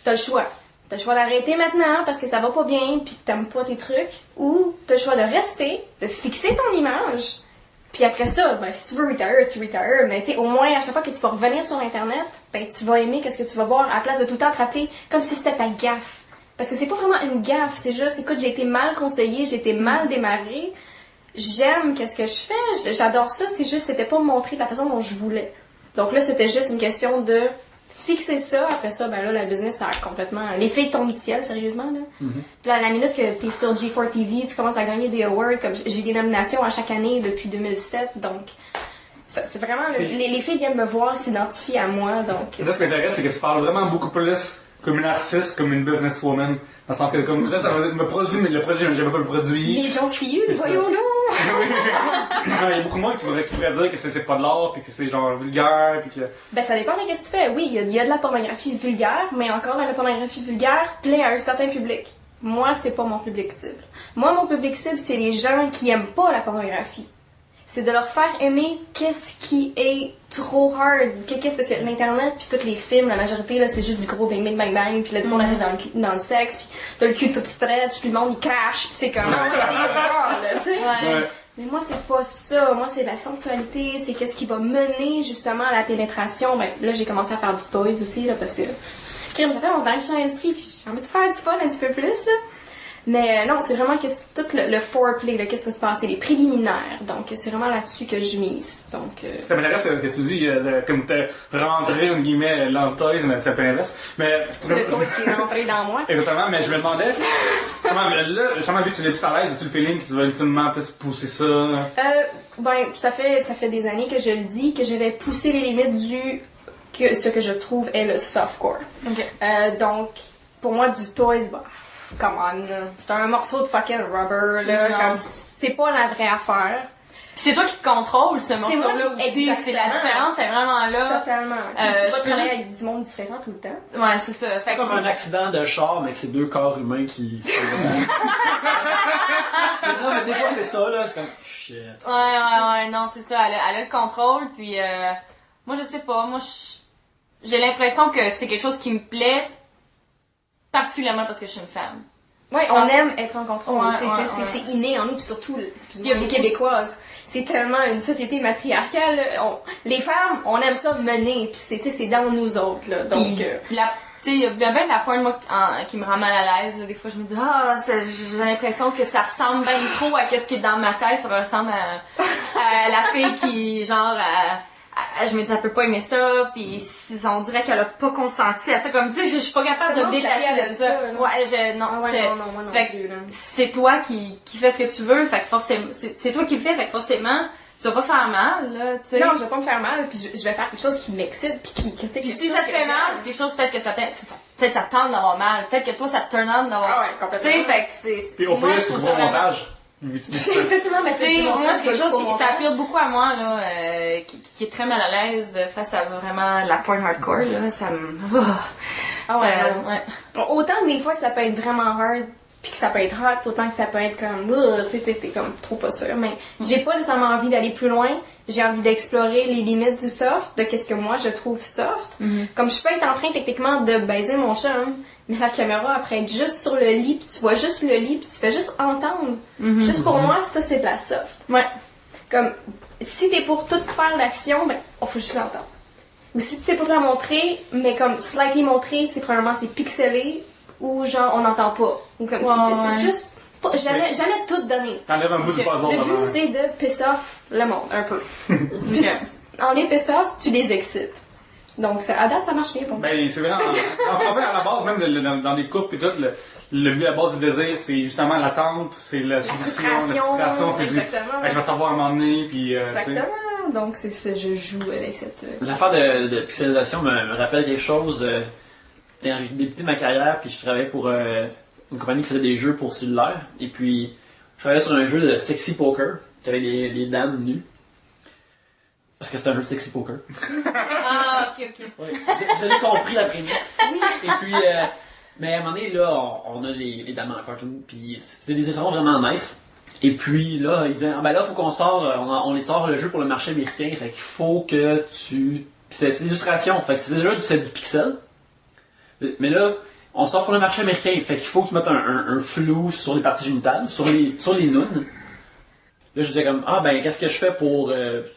t'as le choix. T'as le choix d'arrêter maintenant parce que ça va pas bien pis que t'aimes pas tes trucs, ou t'as le choix de rester, de fixer ton image, puis après ça, ben si tu veux retire, tu retire, mais tu sais, au moins à chaque fois que tu vas revenir sur internet, ben tu vas aimer qu'est-ce que tu vas voir à la place de tout le temps te rappeler comme si c'était ta gaffe. Parce que c'est pas vraiment une gaffe, c'est juste, écoute, j'ai été mal conseillée, j'ai été mal démarrée, j'aime qu'est-ce que je fais, j'adore ça, c'est juste, c'était pas montré de la façon dont je voulais. Donc là, c'était juste une question de fixer ça, après ça, ben là, la business, ça a complètement... Les filles tombent du ciel, sérieusement, là. Puis là, la minute que t'es sur G4 TV, tu commences à gagner des awards, comme j'ai des nominations à chaque année depuis 2007, donc... C'est vraiment... Les filles viennent me voir, s'identifient à moi, donc... Là, ce qui m'intéresse, c'est que tu parles vraiment beaucoup plus comme une artiste, comme une businesswoman. Dans le sens que, comme, là, ça me produit, mais le produit, j'aime pas le produit. Les gens suivent, voyons-nous! Il y a beaucoup de monde qui pourrait dire que c'est pas de l'art, puis que c'est genre vulgaire, puis que... Ben, ça dépend de ce que tu fais. Oui, il y a de la pornographie vulgaire, mais encore, la pornographie vulgaire plaît à un certain public. Moi, c'est pas mon public cible. Moi, mon public cible, c'est les gens qui aiment pas la pornographie. C'est de leur faire aimer qu'est-ce qui est trop hard. Qu'est-ce que l'internet puis tous les films, la majorité là, c'est juste du gros bang bang bang bang, puis là tout le monde arrive dans le sexe, puis t'as le cul tout stretch, puis le monde il crache, puis c'est comme c'est rare, là, tu sais. Ouais. Mais moi c'est pas ça. Moi c'est la sensualité, c'est qu'est-ce qui va mener justement à la pénétration. Ben là j'ai commencé à faire du toys aussi là parce que ça fait longtemps que je suis inscrite, puis j'ai envie de faire du fun un petit peu plus là. Mais non, c'est vraiment tout le foreplay, là, qu'est-ce qui va se passer, les préliminaires. Donc, c'est vraiment là-dessus que je mise. Donc, Ça m'intéresse que tu dis, comme t'es rentré, entre guillemets, dans le toys, mais c'est un peu l'inverse. Mais... c'est le toy qui est rentré dans moi. Exactement, mais je me demandais, justement, vu que tu es plus à l'aise, as-tu le feeling que tu vas ultimement plus pousser ça? Ben, ça fait des années que je le dis, que je vais pousser les limites ce que je trouve est le softcore. Okay. Donc, pour moi, du toys, bah, come on, là. C'est un morceau de fucking rubber, là, comme, c'est pas la vraie affaire. Pis c'est toi qui contrôle ce morceau-là aussi, exactement. c'est la différence, c'est vraiment là. Totalement. Je peux peux travailler juste... avec du monde différent tout le temps. Ouais, c'est ça. C'est comme un accident de char, mais que c'est deux corps humains qui... Non, mais des fois, c'est ça, là, c'est comme... Shit. Ouais, non, c'est ça, elle a le contrôle, puis moi, je sais pas, j'ai l'impression que c'est quelque chose qui me plaît, particulièrement parce que je suis une femme. Ouais, on aime être en contrôle. Ouais, c'est inné en nous, puis surtout, excuse-moi, Il y a les beaucoup- Québécoises. C'est tellement une société matriarcale. Les femmes, on aime ça mener, puis c'est dans nous autres, là. Donc, tu sais, il y a bien de la pointe, moi, qui me rend mal à l'aise. Là. Des fois, je me dis, j'ai l'impression que ça ressemble bien trop à ce qui est dans ma tête. Ça ressemble à la fille qui, genre, je me dis, elle peut pas aimer ça, pis on dirait qu'elle a pas consenti à ça, comme tu sais, je suis pas capable de me détacher de ça. Ouais, non, non, moi non plus, là. c'est toi qui fais ce que tu veux, fait que forcément, c'est toi qui le fais, fait que forcément, tu vas pas faire mal, là, tu sais. Non, je vais pas me faire mal, puis je vais faire quelque chose qui m'excite, puis tu sais, Puis si ça te fait mal, c'est quelque chose peut-être que ça te tente d'avoir mal, peut-être que toi ça te turn on d'avoir. Ah ouais, complètement. Tu sais, fait que c'est. Puis au moi, pire, je c'est trouve pour ça le vraiment- montage. Exactement, mais Tu sais, moi, c'est quelque chose pour qui ça appeal beaucoup à moi, là, qui est très mal à l'aise face à vraiment la porn hardcore, là, ça me. Ah ouais, Ça- non. ouais. Autant des fois que ça peut être vraiment hard, puis que ça peut être hot, autant que ça peut être comme, tu sais, t'es comme trop pas sûr. Mais j'ai pas nécessairement envie d'aller plus loin. J'ai envie d'explorer les limites du soft, de qu'est-ce que moi je trouve soft. Comme je peux être en train techniquement de baiser mon chum, mais la caméra après être juste sur le lit, puis tu vois juste le lit, puis tu fais juste entendre. Juste pour moi, ça c'est de la soft. Ouais. Comme, si t'es pour tout faire l'action, ben, on faut juste l'entendre. Ou si t'es pour te la montrer, mais comme slightly montrer, c'est probablement c'est pixelé, ou genre on n'entend pas. Ou comme, Ouais. c'est juste, jamais tout donner. T'enlèves un bout du puzzle. Le but vraiment. c'est de piss off le monde, un peu. Puis, en les piss off, tu les excites. Donc, à date, ça marche bien pour moi. Ben, c'est vraiment. En fait, à la base, même dans les couples et tout, le but à la base du désir, c'est justement l'attente, c'est la séduction, la frustration, puis exactement. je vais t'avoir à un moment donné, puis. tu sais. Exactement. Donc, c'est ça, je joue avec cette. L'affaire de pixelisation me rappelle quelque chose. Quand j'ai débuté ma carrière, puis je travaillais pour une compagnie qui faisait des jeux pour cellulaire. Et puis, je travaillais sur un jeu de sexy poker, qui avait des dames nues. Parce que c'était un jeu de sexy poker. Ah, ok. Ouais. Vous avez compris la prémisse. Et puis, mais à un moment donné, là, on a les dames en cartoon, puis c'était des illustrations vraiment nice. Et puis là, il disait, ah ben là, faut qu'on sort, on les sort le jeu pour le marché américain, fait qu'il faut que tu. Puis c'est des illustrations, fait que c'est du pixel. Mais là, on sort pour le marché américain, fait qu'il faut que tu mettes un flou sur les parties génitales, sur les nounes. Là, je disais comme, ah ben, qu'est-ce que je fais pour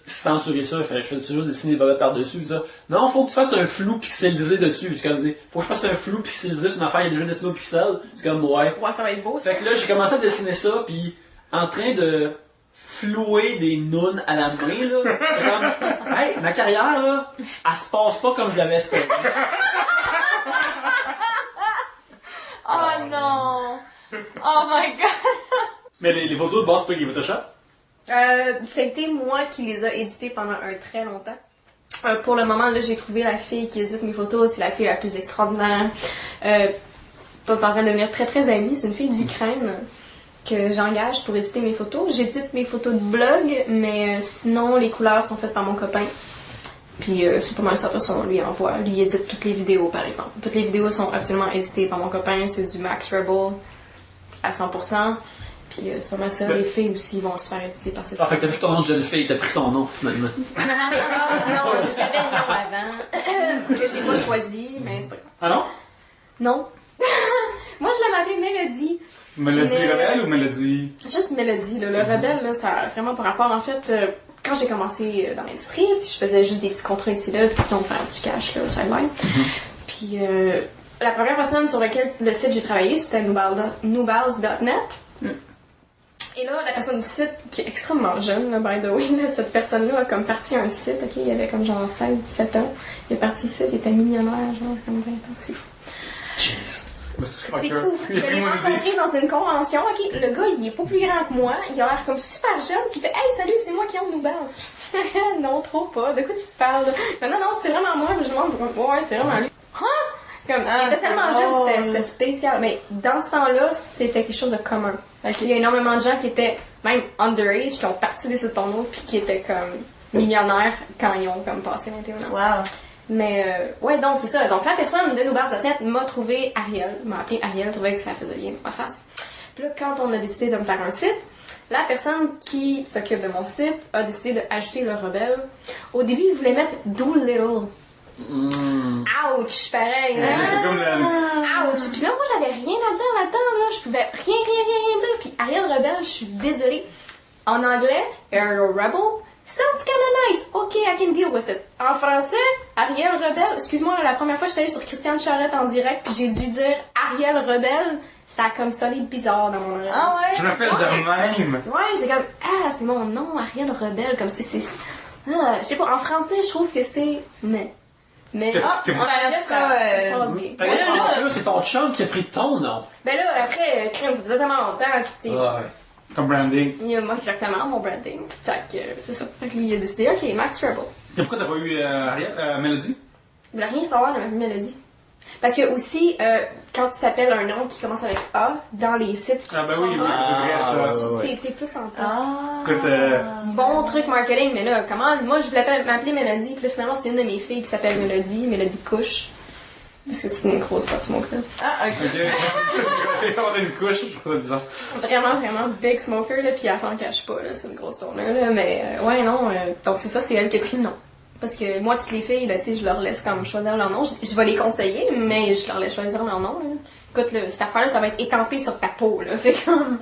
censurer ça? Je fais toujours dessiner des bobettes par-dessus, ça. Non, faut que tu fasses un flou pixelisé dessus. C'est comme, faut que je fasse un flou pixelisé sur une affaire, il y a déjà dessiné au pixel. C'est comme, ouais. Ouais, ça va être beau, ça. Fait que là, j'ai commencé à dessiner ça, puis en train de flouer des nounes à la main, là. Comme, hey, ma carrière, là, elle se passe pas comme je l'avais espéré. Oh non! Oh my god! Mais les photos de base, c'est pas qui Photoshop? C'était moi qui les a éditées pendant un très longtemps. Pour le moment, là, j'ai trouvé la fille qui édite mes photos. C'est la fille la plus extraordinaire. On est en train de devenir très très amis. C'est une fille d'Ukraine que j'engage pour éditer mes photos. J'édite mes photos de blog, mais sinon, les couleurs sont faites par mon copain. Puis c'est pas mal ça, parce qu'on lui envoie. Lui édite toutes les vidéos, par exemple. Toutes les vidéos sont absolument éditées par mon copain. C'est du Max Rebel à 100%. Puis c'est pas mal ça. Les filles aussi vont se faire éditer par cette Ah, fait que t'as pris ton nom de jeune fille, t'as pris son nom, finalement. non, j'avais le nom avant, que j'ai pas choisi, mais c'est pas grave. Ah non? Non. Moi, je l'avais appelé Mélodie. Mélodie Mais- rebelle ou Mélodie? Juste Mélodie, là. Le rebelle, là, ça a vraiment par rapport, en fait, quand j'ai commencé dans l'industrie, puis je faisais juste des petits contrats ici, là, question de faire du cash, là, au sideline. Puis la première personne sur laquelle le site j'ai travaillé, c'était Noobals.net. Et là, la personne du site, qui est extrêmement jeune, là, by the way, là, cette personne-là a comme parti un site, ok, il avait comme genre 16-17 ans. Il est parti ici, il était millionnaire, genre, comme 20 ans, c'est fou. C'est fou. Je l'ai rencontré dans une convention, ok, le gars, il est pas plus grand que moi, il a l'air comme super jeune, puis il fait « Hey, salut, c'est moi qui own Noobals. » Non, trop pas, de quoi tu te parles? Non, non, c'est vraiment moi, je demande, ouais, c'est vraiment lui. Comme, il était tellement jeune, c'était spécial. Mais dans ce temps-là, c'était quelque chose de commun. Il y a énormément de gens qui étaient même underage, qui ont parti des sites porno, puis qui étaient comme millionnaires quand ils ont comme passé 21 ans. Wow! Mais ouais, donc c'est ça. Donc la personne de Noobals.net m'a trouvé Ariel, m'a appelé Ariel, trouvait que ça faisait bien ma face. Puis là, quand on a décidé de me faire un site, la personne qui s'occupe de mon site a décidé d'ajouter le rebelle. Au début, il voulait mettre Doolittle. Ouch, pareil. Là. C'est comme le... Ouch. Puis là, moi, j'avais rien à dire là-dedans. Là. Je pouvais rien dire. Puis Ariel Rebelle, je suis désolée. En anglais, Ariel Rebel, sounds kinda nice. Ok, I can deal with it. En français, Ariel Rebelle, excuse-moi, la première fois, je suis allée sur Christiane Charette en direct, puis j'ai dû dire Ariel Rebelle. Ça a comme sonné bizarre dans mon oreille. Ah ouais? Je m'appelle de même. Ouais, c'est comme, ah, c'est mon nom, Ariel Rebelle, comme c'est Je sais pas, en français, je trouve que c'est mais. Mais Qu'est-ce ah, que- ouais, en tout cas, ça passe bien. Fait que je pense que là, c'est ton chum qui a pris ton nom. Ben là, après, crème, ça faisait tellement longtemps, pis tu sais, Ouais. Comme branding. il y a moi exactement mon branding. Fait que c'est ça. Fait que lui, il a décidé, ok, Max Rebel. Et pourquoi t'as pas eu Mélodie? Il voulait rien savoir de ma mélodie. Parce que aussi, quand tu t'appelles un nom qui commence avec A, dans les sites qui Ah, ben oui, c'est vrai, ça. ouais. t'es plus en temps. Ah. Écoute, Bon truc marketing, mais là, comment? Moi, je voulais m'appeler Mélodie, puis là, finalement, c'est une de mes filles qui s'appelle Mélodie Couche. Parce que c'est une grosse partie smoker. Ah, ok. ok. On a une couche, je trouve ça bizarre. Vraiment big smoker, là, puis elle s'en cache pas, là, c'est une grosse tournure, là, mais ouais, non, donc c'est ça, c'est elle qui a pris le nom. Parce que moi, toutes les filles, ben, tu sais, je leur laisse comme choisir leur nom. Je vais les conseiller, mais je leur laisse choisir leur nom, là. Écoute, là, cette affaire-là, ça va être étampé sur ta peau, là, c'est comme...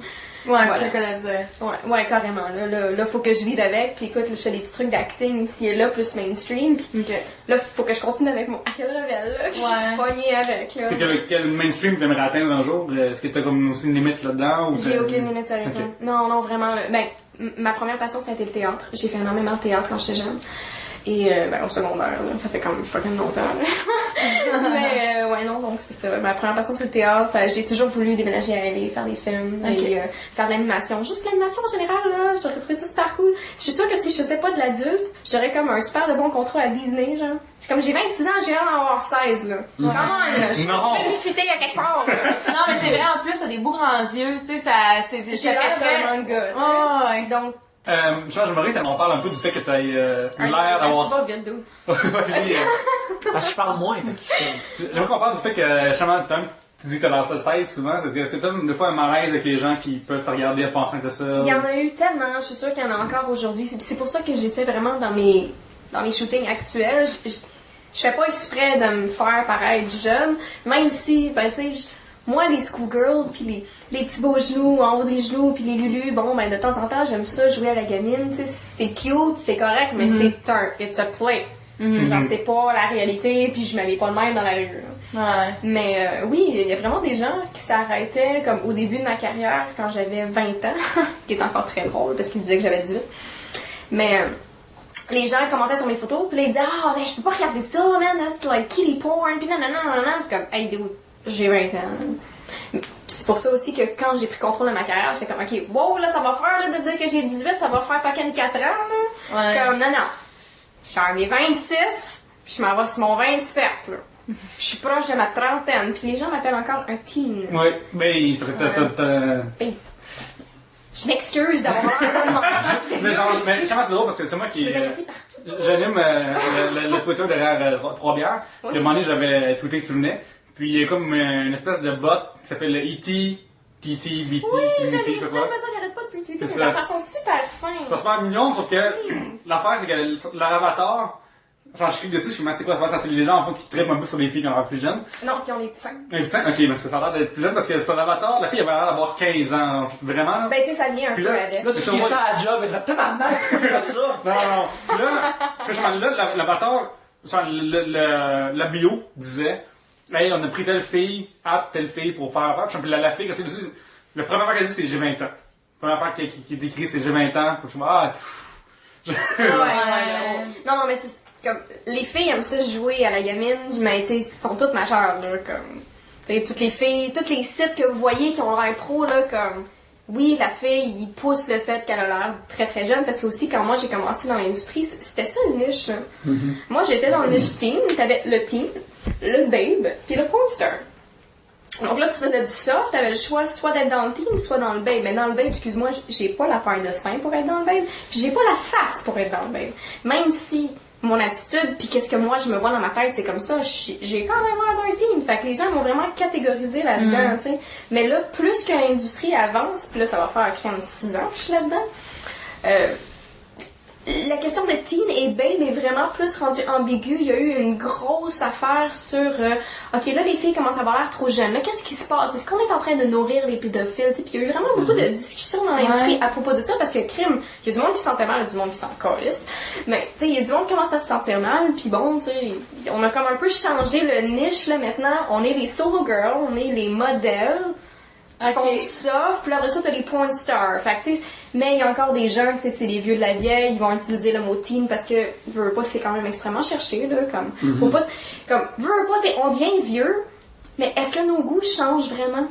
Ouais, Voilà. c'est ce qu'on a dit. Ouais, carrément, là, faut que je vive avec, puis écoute, là, je fais des petits trucs d'acting ici et là, plus mainstream, puis Ok. là, faut que je continue avec mon Ariel Revel, là, puis je suis pognée avec, là. Quel mainstream t'aimerais atteindre un jour? Est-ce que t'as comme aussi une limite là-dedans? Ou J'ai t'as- aucune limite, sérieusement. Ok. Non, vraiment. Ben, ma première passion, ça a été le théâtre. J'ai fait énormément de théâtre quand j'étais jeune. Et, ben, au secondaire, là, ça fait quand même fucking longtemps, là. Mais, ouais, non, donc c'est ça. Ma première passion, c'est le théâtre. J'ai toujours voulu déménager à LA, faire des films, Ok. et faire de l'animation. Juste l'animation en général, là, j'aurais trouvé ça super cool. Je suis sûre que si je faisais pas de l'adulte, j'aurais comme un super de bon contrat à Disney, genre. Comme j'ai 26 ans, j'ai l'air d'en avoir 16, là. Comment, là? Je Non. peux me fitter à quelque part, là. Non, mais c'est vrai, en plus, t'as des beaux grands yeux, tu sais, ça, c'est J'ai l'air d'un manga, tu sais. Oh, ouais. Donc, J'aimerais qu'on parle un peu du fait que t'as l'air tu d'avoir... vas vite d'où? Parce que je parle moins, fait que J'aimerais qu'on parle du fait que, justement, Tom, tu dis que t'as l'air 16 souvent, parce que c'est comme des fois un malaise avec les gens qui peuvent te regarder en pensant que ça. Il y en a eu tellement, je suis sûre qu'il y en a encore aujourd'hui. C'est pour ça que j'essaie vraiment dans mes shootings actuels. Je fais pas exprès de me faire paraître jeune, même si, ben tu sais, moi les schoolgirls, puis les petits beaux genoux en haut des genoux, puis les lulus, bon ben de temps en temps j'aime ça jouer à la gamine, tu sais, c'est cute, c'est correct, mais it's a play. Genre c'est pas la réalité, puis je m'habille pas de même dans la rue. Là. Ouais. Mais oui, il y a vraiment des gens qui s'arrêtaient comme au début de ma carrière quand j'avais 20 ans, qui est encore très drôle parce qu'ils disaient que j'avais 18. Mais les gens commentaient sur mes photos, puis là, ils disaient « Ah, ben je peux pas regarder ça, man, that's like kitty porn, puis nanana, nanana. » C'est comme « Hey, dude, j'ai 20 ans. » Puis c'est pour ça aussi que quand j'ai pris contrôle de ma carrière, j'étais comme « Ok, wow, là, ça va faire, là, de dire que j'ai 18, ça va faire fucking 4 ans, là. Ouais. Comme, non, j'en ai 26, puis je m'en vais sur mon 27, là. Je suis proche de ma trentaine, puis les gens m'appellent encore un teen. Ouais, mais t'as... Ben, je m'excuse d'avoir l'air de mentir. Mais genre, mais justement, c'est drôle parce que c'est moi Je qui... vais répéter partout. J'anime le Twitter derrière Trois-Bières. Oui. Le moment donné, j'avais tweeté que tu venais. Puis il y a comme une espèce de bot qui s'appelle le E.T. TT, BT, Oui, j'avais BT, dit ça, quoi. mais ça, il arrête pas de tweeter, mais C'est la ça. façon super C'est fin. super mignon, sauf que l'affaire, c'est que leur avatar, genre, je clique dessus, je me dis, c'est quoi l'affaire? C'est les gens, en fait, qui trippent un peu sur les filles quand elles sont plus jeunes. Non, qui ont les petits seins. Un petit sein? Ok, mais ça a l'air d'être plus jeune parce que sur l'avatar, la fille avait l'air d'avoir 15 ans. Donc, vraiment. Ben, tu sais, ça vient un Puis peu là- avec. là, tu fais ça à la job, et là, tabarnak, tu fais ça. Non, non. Puis là, l'avatar, genre, la bio disait, hey, on a pris telle fille, telle fille pour faire affaire. Puis la fille, c'est dessus, le premier affaire qu'elle dit, c'est j'ai 20 ans. La première affaire qui est écrit, c'est j'ai 20 ans. Puis je me dis, Ouais. Non, mais c'est comme. Les filles aiment ça jouer à la gamine, mais tu sais, ils sont toutes majeures, là, comme. Tu sais, toutes les filles, tous les sites que vous voyez qui ont l'air pro, là, comme. Oui, la fille, il pousse le fait qu'elle a l'air très très jeune, parce que aussi, quand moi j'ai commencé dans l'industrie, c'était ça le niche. Là. Moi, j'étais dans le niche teen, t'avais le teen, le babe, puis le poster. Donc là, tu faisais du soft, t'avais le choix soit d'être dans le teen, soit dans le babe. Mais dans le babe, excuse-moi, j'ai pas l'affaire de sein pour être dans le babe, puis j'ai pas la face pour être dans le babe. Même si mon attitude, puis qu'est-ce que moi je me vois dans ma tête, c'est comme ça, j'ai quand même l'air d'un teen. Fait que les gens m'ont vraiment catégorisé là-dedans, tu sais. Mais là, plus que l'industrie avance, puis là, ça va faire quand même 6 ans que je suis là-dedans, la question de teen et babe est vraiment plus rendue ambiguë. Il y a eu une grosse affaire sur ok, là les filles commencent à avoir l'air trop jeunes. Là, qu'est-ce qui se passe? Est-ce qu'on est en train de nourrir les pédophiles? T'sais, puis il y a eu vraiment beaucoup de discussions dans l'industrie à propos de ça, parce que crime, il y a du monde qui se sentait mal, il y a du monde qui s'en calisse. Mais tu sais, il y a du monde qui commence à se sentir mal, puis bon, tu sais, on a comme un peu changé le niche là maintenant. On est les solo girls, on est les modèles. qui font ça, puis après ça, t'as les porn stars. Fait que, tu sais, mais il y a encore des gens, tu sais, c'est les vieux de la vieille, ils vont utiliser le mot teen parce que, veux pas, c'est quand même extrêmement cherché, là, comme, faut pas, comme, veux pas, tu sais, on devient vieux, mais est-ce que nos goûts changent vraiment?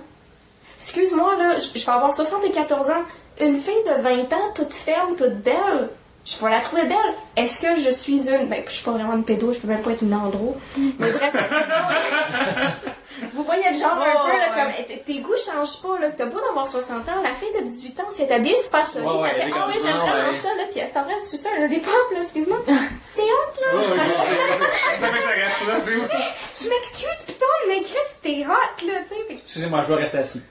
Excuse-moi, là, je vais avoir 74 ans, une fille de 20 ans, toute ferme, toute belle, je vais la trouver belle. Est-ce que je suis une... Ben, je suis pas vraiment une pédo, je peux même pas être une andro. Mais bref, vous voyez le genre un peu, là, comme, tes goûts changent pas, là, t'as beau d'avoir 60 ans, la fille de 18 ans s'est habillée super solide, elle fait, ah oui, j'aime vraiment ça, là, pis elle est en train de sucer un lollipop, là, excuse-moi. C'est hot, là. Ça m'intéresse, là, tu sais aussi. Je m'excuse, putain, mais Chris, t'es hot, là, tu sais. Excusez-moi, je dois rester assis.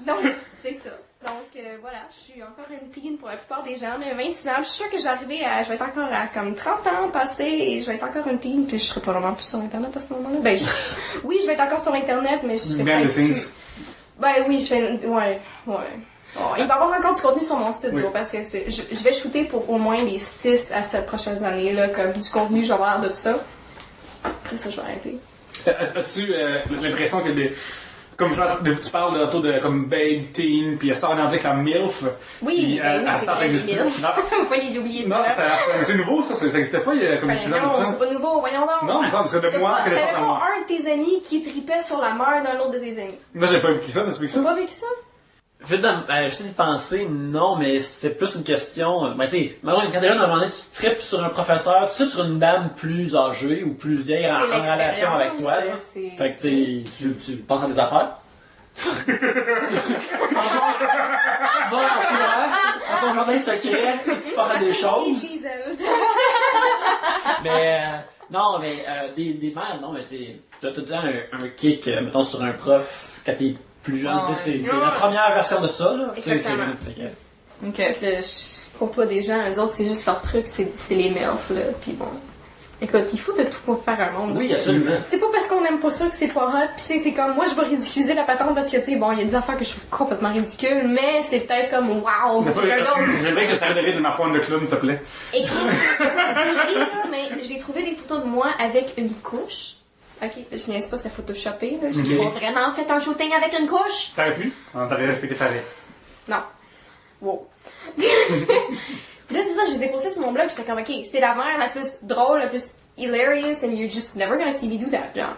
Donc, c'est ça. Donc, voilà, je suis encore une teen pour la plupart des gens, mais 26 ans, je suis sûre que je vais arriver à, je vais être encore à comme 30 ans passés et je vais être encore une teen, puis je serai pas vraiment plus sur Internet à ce moment-là. Ben, oui, je vais être encore sur Internet, mais je serai Behind peut-être the scenes. plus... Ben oui, je fais... Ouais. Bon, il va y avoir encore du contenu sur mon site, Oui. là, parce que je vais shooter pour au moins les 6 à 7 prochaines années, là, comme du contenu, je vais avoir l'air de tout ça. Puis ça, je vais arrêter. As-tu l'impression que des... Comme tu parles de, autour de comme babe, teen, puis ça on dit que la MILF. Oui, puis, ben oui, c'est ça vrai, les existe. MILF. Non, Faut pas les oublier, non ça. c'est nouveau ça n'existait pas il y a comme Ben 6 ans. non, ça. c'est pas nouveau, voyons donc. Non, il me semble que c'est de T'as moi pas- que les T'avais à pas moi. un de tes amis qui tripait sur la mère d'un autre de tes amis. Moi j'ai pas vécu ça, t'as vécu T'as ça? pas vécu ça? Fait j'essaie de penser, non, mais c'était plus une question. Ben, tu sais, quand t'es jeune, à un moment donné, tu tripes sur un professeur, tu tripes sur une dame plus âgée ou plus vieille en relation avec toi. Là. Fait que tu penses à des affaires. tu vas dans ton jardin secret, tu parles à des choses. Mais, non, mais, des mères, non, mais tu t'as tout le temps un kick, mettons, sur un prof quand t'es plus jeune, tu sais, c'est la première version de ça, là. Exactement. Ok. Fait que pour toi, des gens, eux autres, c'est juste leur truc, c'est les MILF, là. Puis bon. Écoute, il faut de tout pour faire un monde. Oui, absolument. C'est pas parce qu'on aime pas ça que c'est pas hot, pis c'est comme, moi je vais ridiculiser la patente parce que, tu sais, bon, il y a des affaires que je trouve complètement ridicules, mais c'est peut-être comme, wow, pour quelqu'un d'autre. J'aimerais que t'arrêtes de rire de ma pointe de clown, s'il te plaît. Écoute, tu ris, là, mais j'ai trouvé des photos de moi avec une couche. Ok, je niaise pas, c'était photoshopé, là. J'ai pas vraiment fait un shooting avec une couche. T'aurais pu? On t'aurait respecté ta règle. Non. Wow. Puis là, c'est ça, je les ai postés sur mon blog, j'étais comme, ok, c'est la mère la plus drôle, la plus hilarious, and you're just never gonna see me do that, genre.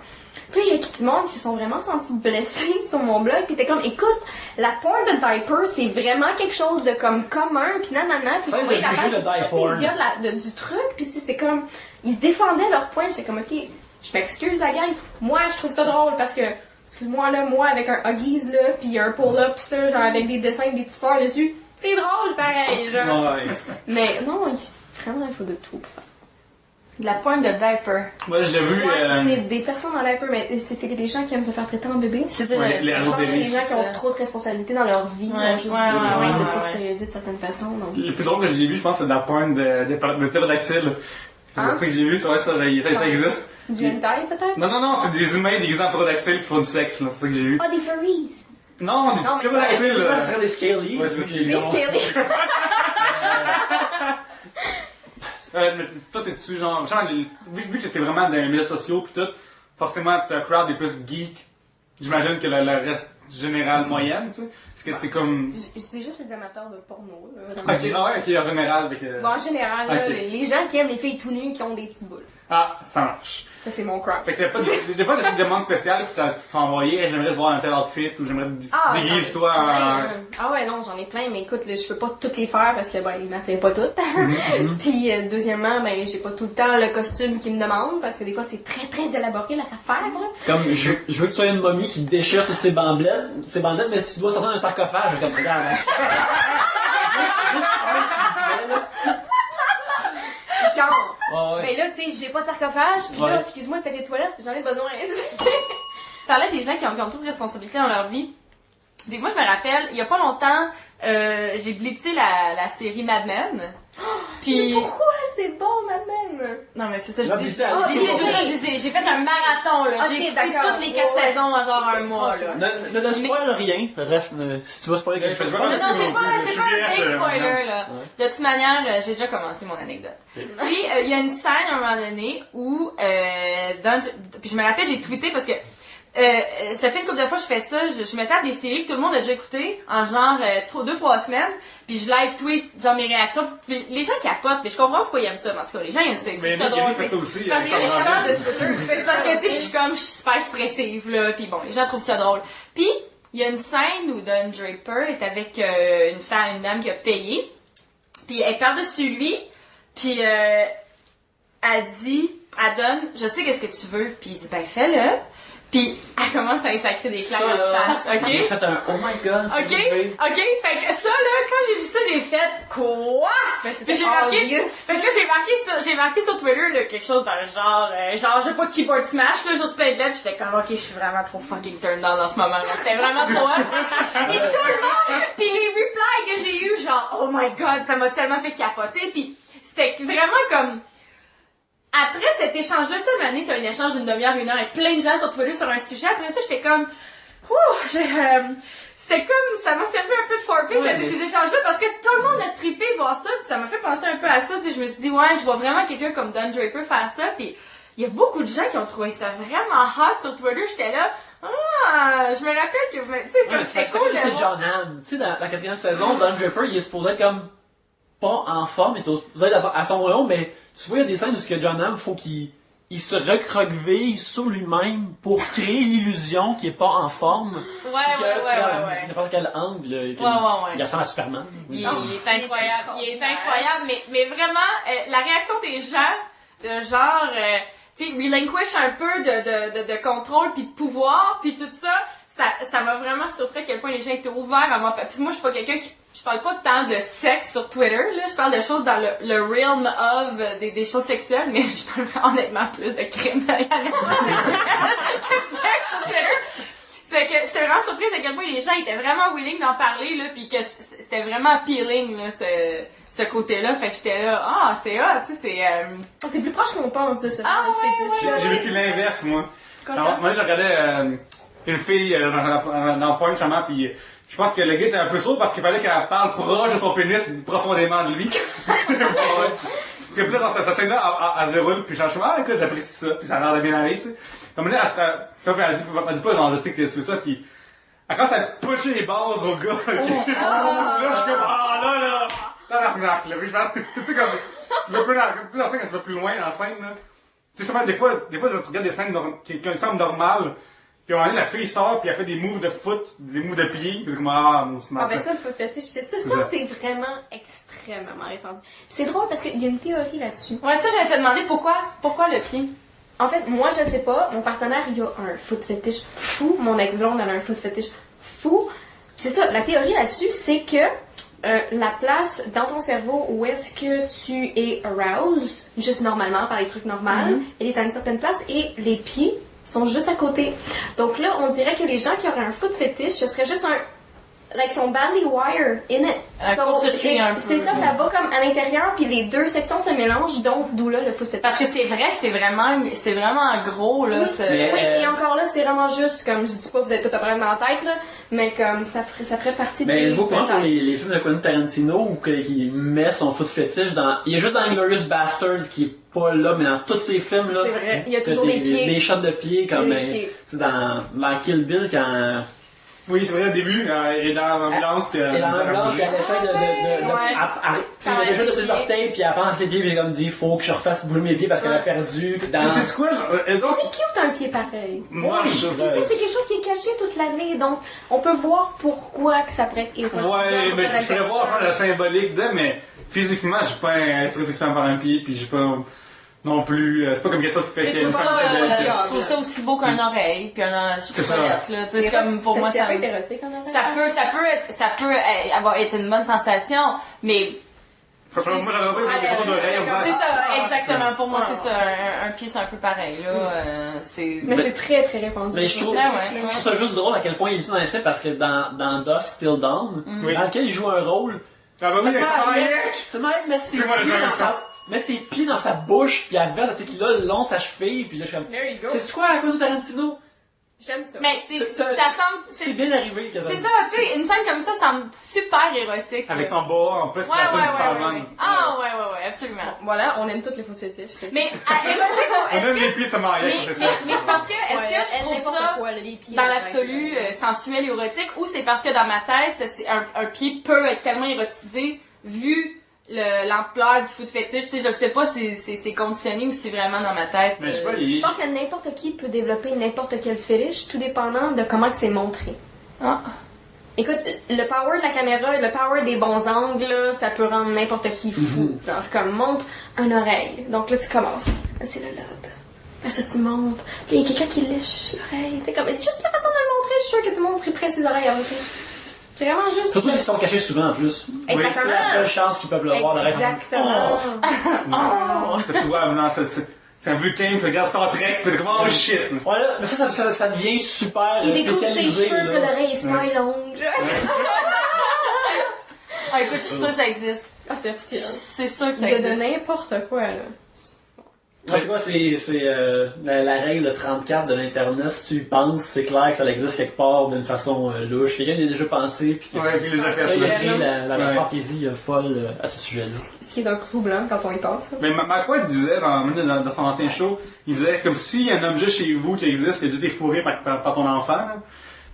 Puis il y a du monde qui se sont vraiment sentis blessés sur mon blog, pis t'es comme, écoute, la porn de diaper, c'est vraiment quelque chose de comme commun, pis nanana, pis Ça, vous voyez de la juger page le diaper. Wikipédia du truc, pis c'est comme, ils se défendaient leur point, j'étais comme, ok, je m'excuse la gang, moi je trouve ça drôle parce que, excuse-moi là, moi avec un Huggies là, pis un pull-ups là, genre avec des dessins, des petits fleurs dessus, c'est drôle pareil, genre. Ouais. Mais non, vraiment il faut de tout pour faire. De la pointe de diaper. Moi, je l'ai vu. Ouais, c'est des personnes en diaper, mais c'est des gens qui aiment se faire traiter en bébé. C'est ça. Ouais, les Je pense que c'est des babies. gens qui ont trop de responsabilités dans leur vie, Ouais, ont juste ouais, besoin ouais, de ouais, s'extérioriser de certaines façons. Donc. Le plus drôle que j'ai vu, je pense, c'est de la pointe de pterodactyle. Hein? C'est ça que j'ai vu, c'est vrai, ça existe. Du hentai peut-être? Non, c'est des humains déguisés en pterodactyle qui font du sexe, là, c'est ça que j'ai vu. Ah, des furries! Non, Non, mais- des pterodactyles, Ça là. serait des scalies. Ouais, c'est vu que j'ai Des vu. scalies! Mais toi, t'es-tu genre, vu que t'es vraiment dans les médias sociaux pis tout, forcément ta crowd est plus geek. J'imagine que le reste général moyenne, tu sais. Est-ce que t'es comme. C'est juste les amateurs de porno, là. Ok, ah ouais, ok, en général, avec. Bon, en général, là, Ok. les gens qui aiment les filles tout nues qui ont des petits boules. Ah, ça marche. Ça, c'est mon crowd. Fait que t'as pas des fois, t'as des demandes spéciales qui te sont envoyées, hey, j'aimerais te voir un tel outfit, ou j'aimerais déguise-toi en. Ah ouais, non, j'en ai plein, mais écoute, là, je peux pas toutes les faire parce que, ben, ils m'attirent pas toutes. Puis, deuxièmement, ben, j'ai pas tout le temps le costume qu'ils me demandent parce que des fois, c'est très, très élaboré, leur affaire, là. Comme, je veux que tu sois une momie qui déchire toutes ses bandelettes, mais tu dois sortir d'un sarcophage, comme, regarde. Juste un, s'il vous plaît, là. Genre. Ouais, ouais. Ben là, tu sais, j'ai pas de sarcophage, pis là, Ouais. excuse-moi de faire les toilettes, j'en ai besoin. Ça a l'air des gens qui ont toute responsabilité dans leur vie. Puis moi, je me rappelle, il y a pas longtemps, j'ai blitzé la série Mad Men. Puis... Mais pourquoi c'est bon, Mad Men? Non, mais c'est ça, Là, je dis. blitzé, ah, Blitzé, blitzé. j'ai fait un marathon, là. Ok, J'ai écouté d'accord. toutes les 4 Ouais, ouais. saisons en genre C'est un mois, là. Ne spoil rien, reste, si tu vas spoiler quelque chose. Ouais, Non, non, parce que c'est pas je un suis big vierge, spoiler, là. Ouais. De toute manière, j'ai déjà commencé mon anecdote. Puis, il y a une scène, à un moment donné, où, puis je me rappelle, j'ai tweeté parce que, ça fait une couple de fois que je fais ça, je me tape des séries que tout le monde a déjà écoutées en genre 2-3 semaines, puis je live tweet genre mes réactions, puis les gens capotent, mais je comprends pourquoi ils aiment ça, en tout cas les gens ils aiment ça. Mais ça Yannick fait ça aussi. Parce que je suis de Twitter, c'est parce que tu sais, je suis comme, je suis super expressive là, puis bon, les gens trouvent ça drôle. Puis il y a une scène où Don Draper est avec une dame qui a payé, puis elle est par-dessus lui, puis elle dit à Don, je sais qu'est-ce que tu veux, puis il dit ben fais-le. Puis elle commence à y sacrer des claques en face, ok? J'ai fait un oh my god, c'est Ok, arrivé. ok, fait que ça là, quand j'ai vu ça, j'ai fait quoi? Puis j'ai marqué, fait que là j'ai marqué sur Twitter là, quelque chose dans le genre j'ai pas de keyboard smash là, juste plein de lettres, j'étais comme ok, je suis vraiment trop fucking turned on en ce moment là, c'était vraiment trop hot. Puis tout le monde, puis les replies que j'ai eu genre oh my god, ça m'a tellement fait capoter, puis c'était vraiment comme après cet échange-là, tu sais, à un moment donné, t'as un échange d'une demi-heure, 1 heure avec plein de gens sur Twitter sur un sujet. Après ça, j'étais comme, c'était comme, ça m'a servi un peu de foreplay, ces échanges-là, parce que tout le monde a trippé voir ça, puis ça m'a fait penser un peu à ça, tu sais, je me suis dit, ouais, je vois vraiment quelqu'un comme Don Draper faire ça, puis il y a beaucoup de gens qui ont trouvé ça vraiment hot sur Twitter, j'étais là, je me rappelle que, tu sais, comme c'était cool. C'est John Hamm. Tu sais, dans la 4e saison, Don Draper, il est supposé être comme, pas en forme, il est supposé être à son royaume, mais tu vois, il y a des scènes où que John Hamm, faut qu'il se recroqueville sur lui-même pour créer l'illusion qu'il est pas en forme. Ouais. N'importe quel angle, il ressemble à Superman. Il est incroyable, mais vraiment, la réaction des gens, de genre, tu sais, relinquish un peu de contrôle puis de pouvoir puis tout ça m'a vraiment surpris à quel point les gens étaient ouverts à moi. Puis moi, je suis pas quelqu'un qui, je parle pas tant de sexe sur Twitter, là, je parle de choses dans le realm of des choses sexuelles, mais je parle honnêtement plus de crimes que de sexe sur Twitter. C'est que j'étais vraiment surprise à quel point les gens étaient vraiment willing d'en parler, là, pis que c'était vraiment appealing, là, ce côté-là. Fait que j'étais là, c'est hot, tu sais, c'est plus proche qu'on pense, ça. J'ai vécu l'inverse, moi. Alors, moi, je regardais une fille dans Porn, justement, pis je pense que le gars était un peu sourd parce qu'il fallait qu'elle parle proche de son pénis, profondément de lui. Parce que plus dans cette scène-là, elle se déroule, puis je suis écoute, j'apprécie ça, puis ça a l'air de bien aller, tu sais. Comme là, elle dit pas, genre, je sais que tu veux ça, puis elle commence à pusher les bases au gars. Là, je suis comme, là, la remarque, là. Tu sais, comme, tu veux plus, tu sais, dans la scène, quand tu vas plus loin dans la scène, là. Tu sais, des fois, tu regardes des scènes qui semblent normales, puis à un moment donné, la fille sort, puis elle fait des moves de foot, des moves de pied, puis comme, ben ça, le foot fétiche, ça, c'est vraiment extrêmement répandu. C'est drôle parce qu'il y a une théorie là-dessus. Ouais, ça, j'allais te demander pourquoi le pied? En fait, moi, je sais pas, mon partenaire, il a un foot fétiche fou, mon ex-blonde, elle a un foot fétiche fou. C'est ça, la théorie là-dessus, c'est que la place dans ton cerveau où est-ce que tu es aroused, juste normalement, par les trucs normaux, elle est à une certaine place, et les pieds sont juste à côté. Donc là, on dirait que les gens qui auraient un foot fétiche, ce serait juste like son badly wire in it. C'est ça va comme à l'intérieur, puis les deux sections se mélangent, donc d'où là le foot fétiche. Parce que c'est vrai que c'est vraiment gros, là. Oui, et encore là, c'est vraiment juste, comme je dis pas, vous êtes tout à problème dans la tête, là, mais comme ça ferait partie de... Mais vous comment pour les films de Quentin Tarantino, où il met son foot fétiche dans... Il y a juste dans Inglourious Basterds qui est pas là, mais dans tous ces films, là... C'est vrai, il y a toujours des pieds. Des shots de pieds, comme... C'est dans Kill Bill, quand... Oui, c'est vrai, au début, elle est dans l'ambulance, puis elle essaie de déjà de ses orteils, puis elle pense à ses pieds, puis elle comme dit, faut que je refasse bouger mes pieds parce qu'elle a perdu. C'est quoi, c'est cute un pied pareil. Moi, je c'est quelque chose qui est caché toute l'année, donc on peut voir pourquoi que ça pourrait être érotisant. Ouais, mais je pourrais voir la symbolique de, mais physiquement, je suis pas intéressé sexuellement par un pied, puis j'ai pas... Non plus, c'est pas comme quelque chose qui fait chier. Je trouve ça aussi beau qu'un oreille, puis un chocolate, là. C'est comme, pour moi, ça peut être érotique en oreille. Ça peut avoir été une bonne sensation, mais... Moi, j'aurais pas eu des photos d'oreilles. C'est ça, exactement. Pour moi, c'est ça. Un pied, c'est un peu pareil, là. Mais c'est très, très répandu. Mais je trouve ça juste drôle à quel point il est mis dans l'essai, parce que dans Dusk Till Dawn, dans lequel il joue un rôle... Ah bah oui, c'est Mike, mais ses pieds dans sa bouche, puis elle verse la tequila le long de sa cheville, puis là je suis comme... C'est quoi à cause de Tarantino? J'aime ça. Mais ça semble... C'est bien arrivé, C'est ça, tu sais, une scène comme ça semble super érotique. Avec son boa, en plus, Ouais, la tune ouais, du ouais, Starman. ouais. Ah, ouais, absolument. Voilà, on aime toutes les photos fétiches. c'est- Mais, On aime les pieds, ça mais, c'est ça. mais c'est parce que, est-ce Ouais, que je elle, trouve n'importe ça quoi, là, les pieds, dans la l'absolu tête, sensuel et érotique, ou c'est parce que dans ma tête, c'est un pied peut être tellement érotisé vu l'ampleur du foot fétiche, tu sais, je sais pas si c'est conditionné ou si c'est vraiment dans ma tête. Mais je sais pas, Je pense que n'importe qui peut développer n'importe quel fétiche, tout dépendant de comment que c'est montré. Ah. Écoute, le power de la caméra, le power des bons angles, là, ça peut rendre n'importe qui fou. Genre, comme, montre une oreille. Donc là, tu commences. Là, c'est le lobe. Là, ça, tu montes. Puis il y a quelqu'un qui lèche l'oreille. C'est comme, juste la façon de le montrer, je suis sûre que tout le monde triperait ses oreilles avant ça. C'est vraiment juste... Surtout s'ils sont cachés souvent en plus. Exactement. C'est la seule chance qu'ils peuvent le voir. Exactement. Là, tu vois, non, c'est un bulletin, puis regarde Star Trek, puis comme, oh shit! Ouais, là, mais ça devient super Il découpe ses spécialisé. cheveux, puis Là. l'oreille est super longue. Ah, écoute, je suis sûre que ça existe. Ah, c'est officiel. C'est sûr que ça Il y a de existe. n'importe quoi, là. Ouais, c'est quoi, c'est la règle 34 de l'Internet. Si tu y penses, c'est clair que ça existe quelque part d'une façon louche. Quelqu'un y a déjà pensé, puis Ouais, puis il les a fait. il a là. créé la Ouais. fantaisie folle à ce sujet-là. Ce qui est un peu troublant quand on y pense. Mais McQuaid disait, dans son ancien show, il disait comme s'il y a un objet chez vous qui existe, qui a déjà été fourré par ton enfant, là.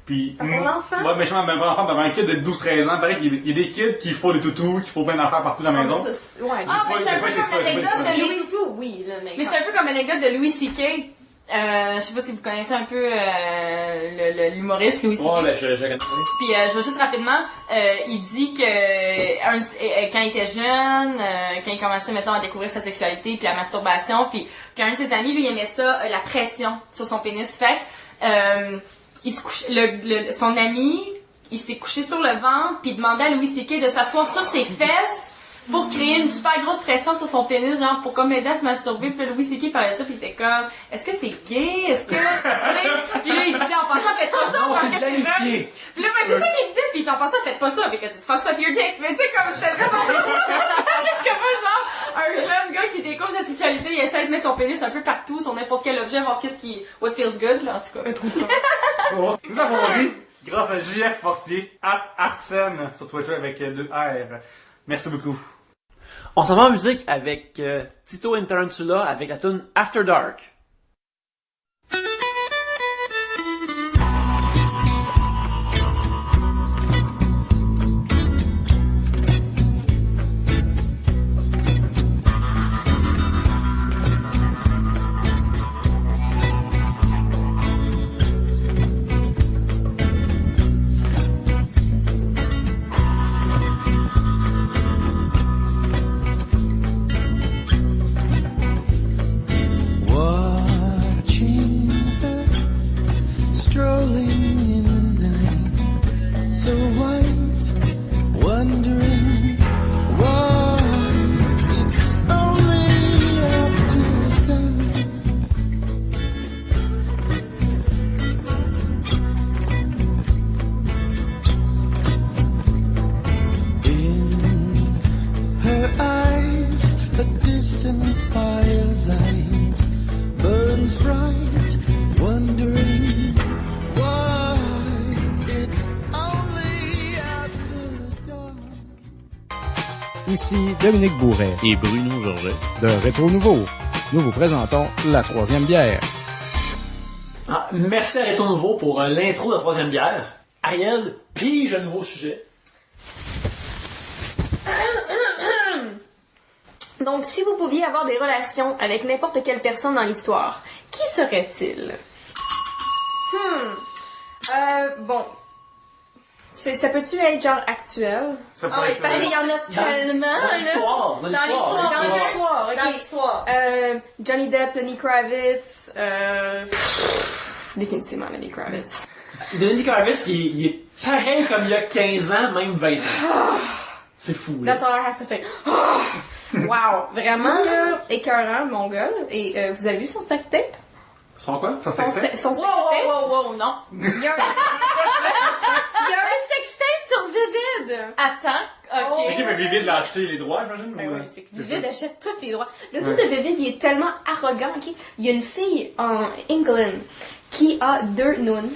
Puis, Par ton enfant? Ouais, mais je même pas enfant, par un kid de 12-13 ans, pareil qu'il y a des kids qui font des toutous, qui font plein d'affaires partout dans la maison. Ouais, Ah, mais c'est un j'ai peu pas été ça, comme j'ai pas été l'anecdote ça. de les Louis. toutous, oui, là, Mais c'est un peu comme l'anecdote de Louis C.K. Je sais pas si vous connaissez un peu l'humoriste Louis C.K. Ouais, ben, je connais. Puis je vais juste rapidement, il dit que quand il était jeune, quand il commençait mettons à découvrir sa sexualité puis la masturbation, puis qu'un de ses amis lui aimait ça, la pression sur son pénis, fait que il se couche, son ami, il s'est couché sur le ventre puis il demandait à Louis C.K. de s'asseoir sur ses fesses pour créer une super grosse pression sur son pénis, genre pour comme l'aider à se masturber. Puis Louis C.K. parlait de ça, puis il était comme, est-ce que c'est gay? Est-ce que... Puis là, il disait, en passant, faites pas ça, Non, parce c'est que de l'amitié. Puis là, ben, c'est ça qu'il disait, puis en passant, faites pas ça, because it fucks up your dick. Mais tu sais, comme c'était vraiment... comme genre, un jeune gars qui découvre sa sexualité, il essaie de mettre son pénis un peu partout, sur n'importe quel objet, voir qu'est-ce qui... what feels good, là, en tout cas. Nous avons ri grâce à JF Fortier, Arsène sur Twitter avec 2 R. Merci beaucoup. On s'en va en musique avec Tito and Tarantula avec la tune After Dark. Watching her strolling in the night, so white, wondering why it's only after dark. In her eyes, a distant firelight burns bright, wondering why it's only after dark. Ici Dominique Bourret Et Bruno Georget. de Rétro Nouveau. Nous vous présentons la troisième bière. Ah, merci à Réto Nouveau pour l'intro de la troisième bière. Ariel, pige un nouveau sujet. Donc, si vous pouviez avoir des relations avec n'importe quelle personne dans l'histoire, qui serait-il? Bon. Ça peut-tu être genre actuel? Ça peut Ah, être... Parce qu'il y en a tellement, Dans là. l'histoire. Dans l'histoire. Dans l'histoire, Dans ok. l'histoire. Johnny Depp, Lenny Kravitz, définitivement Lenny Kravitz. Lenny Kravitz, il est pareil comme il y a 15 ans, même 20 ans. C'est fou, là. That's all I have to say. Wow! Vraiment, là, écœurant, mon gars. Et vous avez vu son sex tape? Son quoi? Ça, c'est ça. Son sex Wow, tape? wow, non. Il y a un sex tape sur Vivid! Attends, Ok. Ok, mais Vivid l'a acheté les droits, j'imagine? Ben ou, oui, c'est que c'est Vivid ça? achète tous les droits. Le dos de Vivid, il est tellement arrogant, ok? Il y a une fille en England qui a 2 nounes.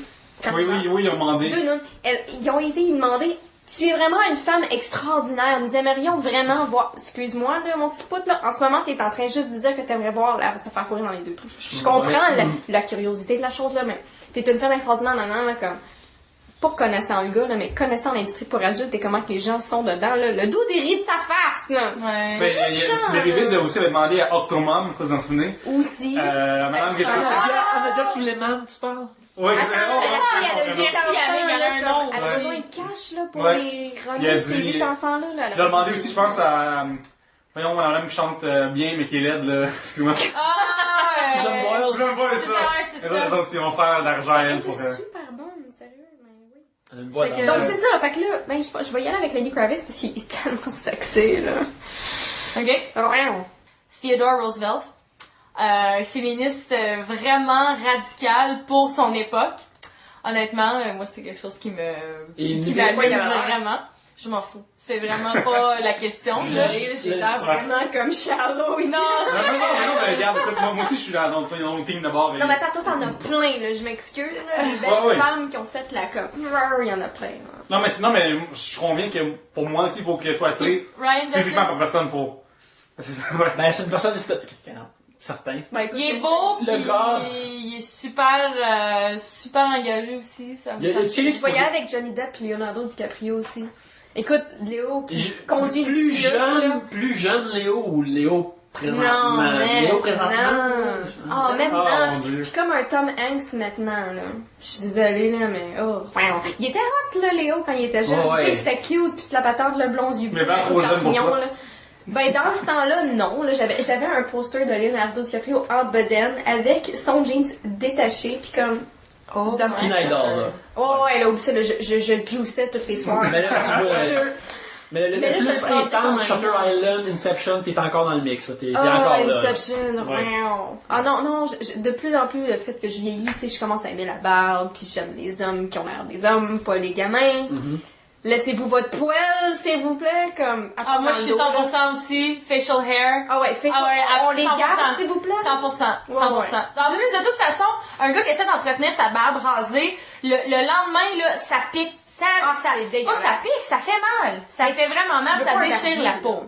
Oui, ils ont demandé. 2 nounes. Ils ont été demandés. Tu es vraiment une femme extraordinaire. Nous aimerions vraiment voir. Excuse-moi, là, mon petit pote, là. En ce moment, t'es en train juste de dire que t'aimerais voir se faire fourrer dans les 2 trous. Je comprends la curiosité de la chose, là, mais t'es une femme extraordinaire, non, là, comme. Pas connaissant le gars, là, mais connaissant l'industrie pour adultes et comment que les gens sont dedans, là. Le dos des ris de sa face, là. Ouais. Mais Vivid aussi avait demandé à Octomom, je sais pas si vous en souvenez. Aussi. Madame Guetta. Anadia Suleiman, tu parles? Ouais, c'est Attends, vrai. elle a 8 Merci, Annick, elle a un enfants, nom elle a aussi. besoin de cash, là, pour Ouais. les Il a runner ces dit- 8 enfants-là, là. J'ai demandé aussi, je pense, à. Voyons, madame qui chante bien, mais qui est laide, là. Excuse-moi. Ah, Susan Boyle. Je veux pas c'est ça. ça, ouais, c'est Les ça. autres aussi vont faire de l'argent, Elle elle, était pour. super bonne, sérieux, mais oui. Elle a une voix Fait que- dans- Donc c'est ça, fait que là, ben, je vais y aller avec Lenny Kravitz parce qu'il est tellement sexy, là. Ok. Vraiment. Theodore Roosevelt. Féministe vraiment radical pour son époque. Honnêtement, moi, c'est quelque chose qui Et qui quoi, m'allume il y avait l'air? vraiment. Je m'en fous. C'est vraiment pas la question, là. J'ai l'air vraiment comme shallow ici. Non, Non, mais regarde, écoute, moi aussi, je suis dans le team d'abord. Non, mais attends, toi, t'en as plein, là, je m'excuse, là. Les belles Ouais. femmes qui ont fait la comme. Il y en a plein, là. Non, mais je conviens que pour moi aussi, il faut qu'elle soit attirée Ryan physiquement Gosling. par personne pour. C'est ça, ouais. Ben, c'est une personne historique. Certain. Ben, écoute, Il est qu'est-ce beau, Le puis gaz. il est super engagé aussi. Ça Il y a- me tu sais, les- Je vais y aller avec Johnny Depp et Leonardo DiCaprio aussi. Écoute, Léo qui Je- conduit une plus Prius, là. plus jeune Léo ou Léo présentement? Non, mais Léo présentement? Ah, maintenant, Ah, mon Dieu. puis comme un Tom Hanks maintenant, là. Je suis désolée, là, mais oh. Il était hot, là, Léo, quand il était jeune. Ouais, ouais. Tu sais, c'était cute, toute la patente, le blond, yeux Mais bleus, ben trop jeune pour champignon, toi. là. Ben, dans ce temps-là, non, là, j'avais un poster de Leonardo DiCaprio en bedaine avec son jeans détaché, puis comme... Oh, Teen Idol, là. Oh, ouais, là, oublie ça, là, je gloussais tous les soirs. Mais là, tu vois, Sur- mais le Mais là, je plus le prends intense, comme un Shutter exemple. Island, Inception, t'es encore dans le mix, là. T'es Ah, encore là. Inception, Ouais. wow. Ah non, de plus en plus, le fait que je vieillis, tu sais, je commence à aimer la barbe, puis j'aime les hommes qui ont l'air des hommes, pas les gamins. Mm-hmm. Laissez-vous votre poêle, s'il vous plaît, comme... Ah, moi, je suis 100% aussi. Facial hair. Ah ouais, fait Ah ouais, on les 100%. garde, s'il vous plaît. 100%. 100%. Ouais, ouais. En plus, de toute façon, un gars qui essaie d'entretenir sa barbe rasée, le lendemain, là, ça pique. Ah, ça, c'est pas dégueulasse. ça pique, ça fait mal. Ça fait vraiment mal, Tu veux ça pas un déchire barbu, la là. peau.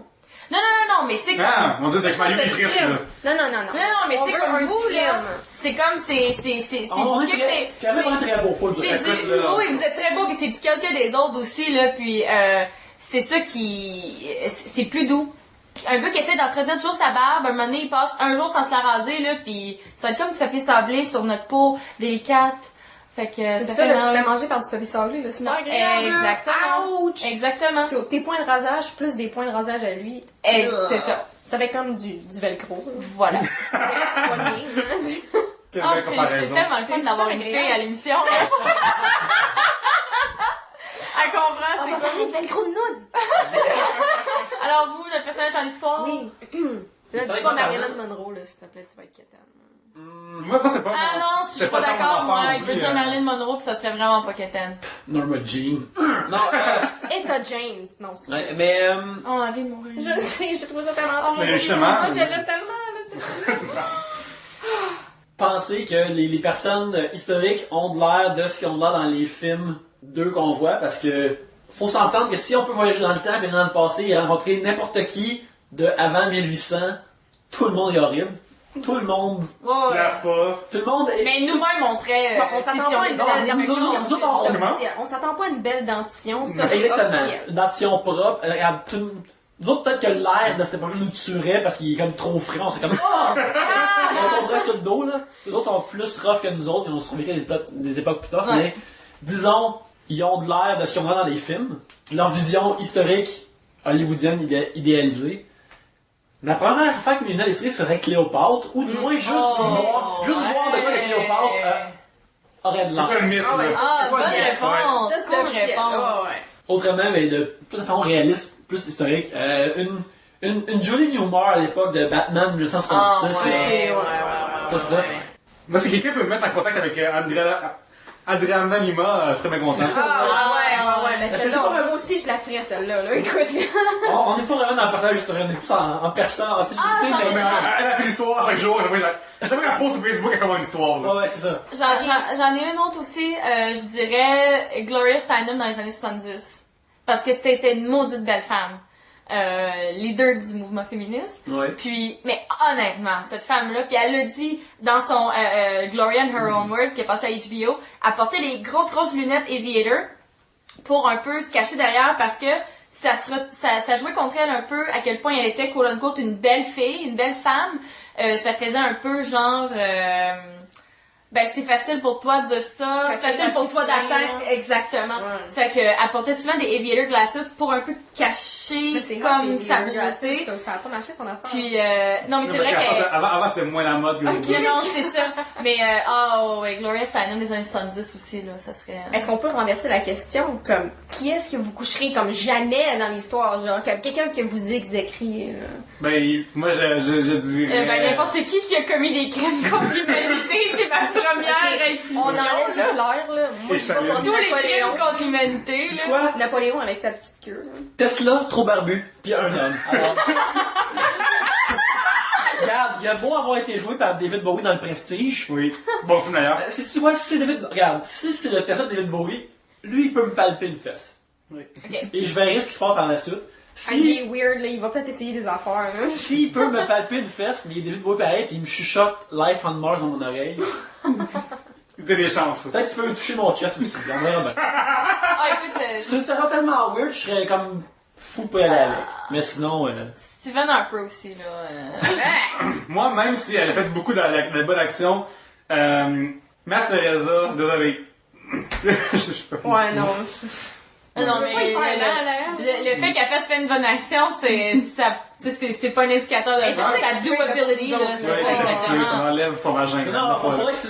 Non, mais tu sais, comme... Ah, mon dieu, t'as mal C'est triste, film. là. Non, Non, mais On tu sais, veut comme un vous, là, film. c'est comme, c'est On du est kick très, des... quand même très beau, faut le C'est dire. du... Oui, vous êtes très beau, puis c'est du calque des autres aussi, là, puis c'est ça qui... C'est plus doux. Un gars qui essaie d'entretenir toujours sa barbe, un moment donné, il passe un jour sans se la raser, là, puis ça va être comme du papier sablé sur notre peau délicate. Fait que C'est ça ça, fait là, tu mal. fais manger par du papier sablé, là. C'est pas agréable, là. Exactement. Ouch! Exactement. C'est tes points de rasage plus des points de rasage à lui. C'est ça. Ça fait comme du velcro, là. Voilà. Des petits poignets, hein. Quelle Ah, belle c'est comparaison. tellement le fun C'est d'avoir super une fille agréable. à l'émission. Elle comprend, On c'est va quoi. parler de velcro de noun. Alors vous, le personnage dans l'histoire? Oui. Là, C'est dis vrai pas qu'on Marilyn parle. Monroe, là, s'il te plaît, tu vas être quétaine. Moi, c'est pas. Ah non, si je suis pas d'accord, moi, il peut dire Marilyn Monroe pis ça serait vraiment pas quétaine. Norma Jean. Non, Etta James. Non, c'est ouais, mais, Oh, envie de mourir. Je sais, j'ai trouvé ça tellement drôle. Mais justement- Oh, je l'aime tellement, là, c'est penser que les personnes historiques ont de l'air de ce qu'ils ont de l'air dans les films d'eux qu'on voit, parce que faut s'entendre que si on peut voyager dans le temps et dans le passé et rencontrer n'importe qui de avant 1800, tout le monde est horrible. Tout le monde. Ouais, ouais. Flaire pas. Tout le monde est. Mais nous-mêmes, on serait. Bon, on s'attend pas à une non, belle non, dentition. nous autres, on- c'est comment? officiel. On s'attend pas à une belle dentition, ça, c'est Exactement. officiel. Une dentition propre. Regarde, nous autres, peut-être que l'air de cette époque nous tuerait parce qu'il est comme trop frais. On serait comme. Oh! On tomberait sur le dos, là. Les autres sont plus rough que nous autres. Ils ont survécu des époques plus tough. Ouais. Mais, disons, ils ont de l'air de ce qu'on voit dans les films. Leur vision historique hollywoodienne idéalisée. La première affaire que mes lunettes d'électricité serait Cléopâtre, ou du moins juste voir de quoi que Cléopâtre aurait de C'est quoi l'air. le mythe, Ah ouais, là? Ah, C'est quoi bonne le mythe? réponse. Ça, c'est Cool officiel. réponse. Ouais, ouais. Autrement, mais de toute façon réaliste, plus historique. Une Julie Newmar à l'époque de Batman 1966. Ah, ouais. là. Ça, c'est ça. Moi, si quelqu'un peut me mettre en contact avec Adriana Lima, je serais bien content. Ah, ouais, ouais, mais Est-ce que c'est celle-là, pas un- moi aussi je la ferais celle-là, là, écoute. On n'est pas vraiment dans le personnage historien, on est plus en persan, en célébrité, Ah, j'en ai mais... Elle a fait l'histoire chaque jour. C'est vrai qu'elle pose sur Facebook, elle fait mon histoire. Là. Ouais, c'est ça. J'en ai une autre aussi, je dirais Gloria Steinem dans les années 70. Parce que c'était une maudite belle femme. Leader du mouvement féministe. Ouais. Puis, mais honnêtement, cette femme-là, puis elle l'a dit dans son Gloria in Her Own Words qui est passé à HBO, elle portait les grosses lunettes Aviator pour un peu se cacher derrière parce que ça jouait contre elle un peu à quel point elle était quote unquote une belle fille, une belle femme. Ça faisait un peu genre ben c'est facile pour toi de dire ça, c'est facile pour toi d'atteindre exactement. Ouais. C'est qu'elle portait souvent des aviator glasses pour un peu cacher Mais c'est comme sa beauté. beauté. Ça a pas marché son affaire. Puis non mais c'est vrai Parce qu'elle avant c'était moins la mode. Ok, non, c'est ça. Mais, ouais, Gloria Steinem des années 70 aussi, là, ça serait... Est-ce qu'on peut renverser la question? Comme, qui est-ce que vous coucherez comme jamais dans l'histoire? Genre, comme quelqu'un que vous exécriez, là. Ben, moi je dirais. ben, n'importe qui a commis des crimes contre l'humanité, c'est ma première intuition. On enlève là. Hitler, là. Moi, je suis pas contre Tous les Napoléon. crimes contre l'humanité, Tu là. vois, Napoléon avec sa petite queue, là. Tesla, trop barbu, puis un homme. Alors... Regarde, il a beau avoir été joué par David Bowie dans Le Prestige. Oui. Bon film d'ailleurs. Tu vois, si c'est David... Regarde, si c'est le Tesla de David Bowie, lui, il peut me palper une fesse. Ok. Et je verrai ce qui se passe par la suite. Il Si... est weird, là. Il va peut-être essayer des affaires, là. S'il peut me palper une fesse, mais il est David Bowie pareil, puis il me chuchote Life on Mars dans mon oreille, T'as des chances. peut-être qu'il peut me toucher mon chest aussi. On verra bien. Ah, écoute, Ce serait tellement weird, je serais comme fou de pas y aller avec. Mais sinon... Steven Harper aussi, là. Moi, même si elle a fait beaucoup de bonnes actions, Mère Teresa, désolé. Je peux pas. Ouais, non. Non, Tu peux pas y faire, là. le fait qu'elle fasse plein de bonnes actions, c'est pas un indicateur de Elle genre, fait sa exprès, doability, là, là, pour c'est nous ça, autres. Ouais, ça exactement. enlève son vagin. Non,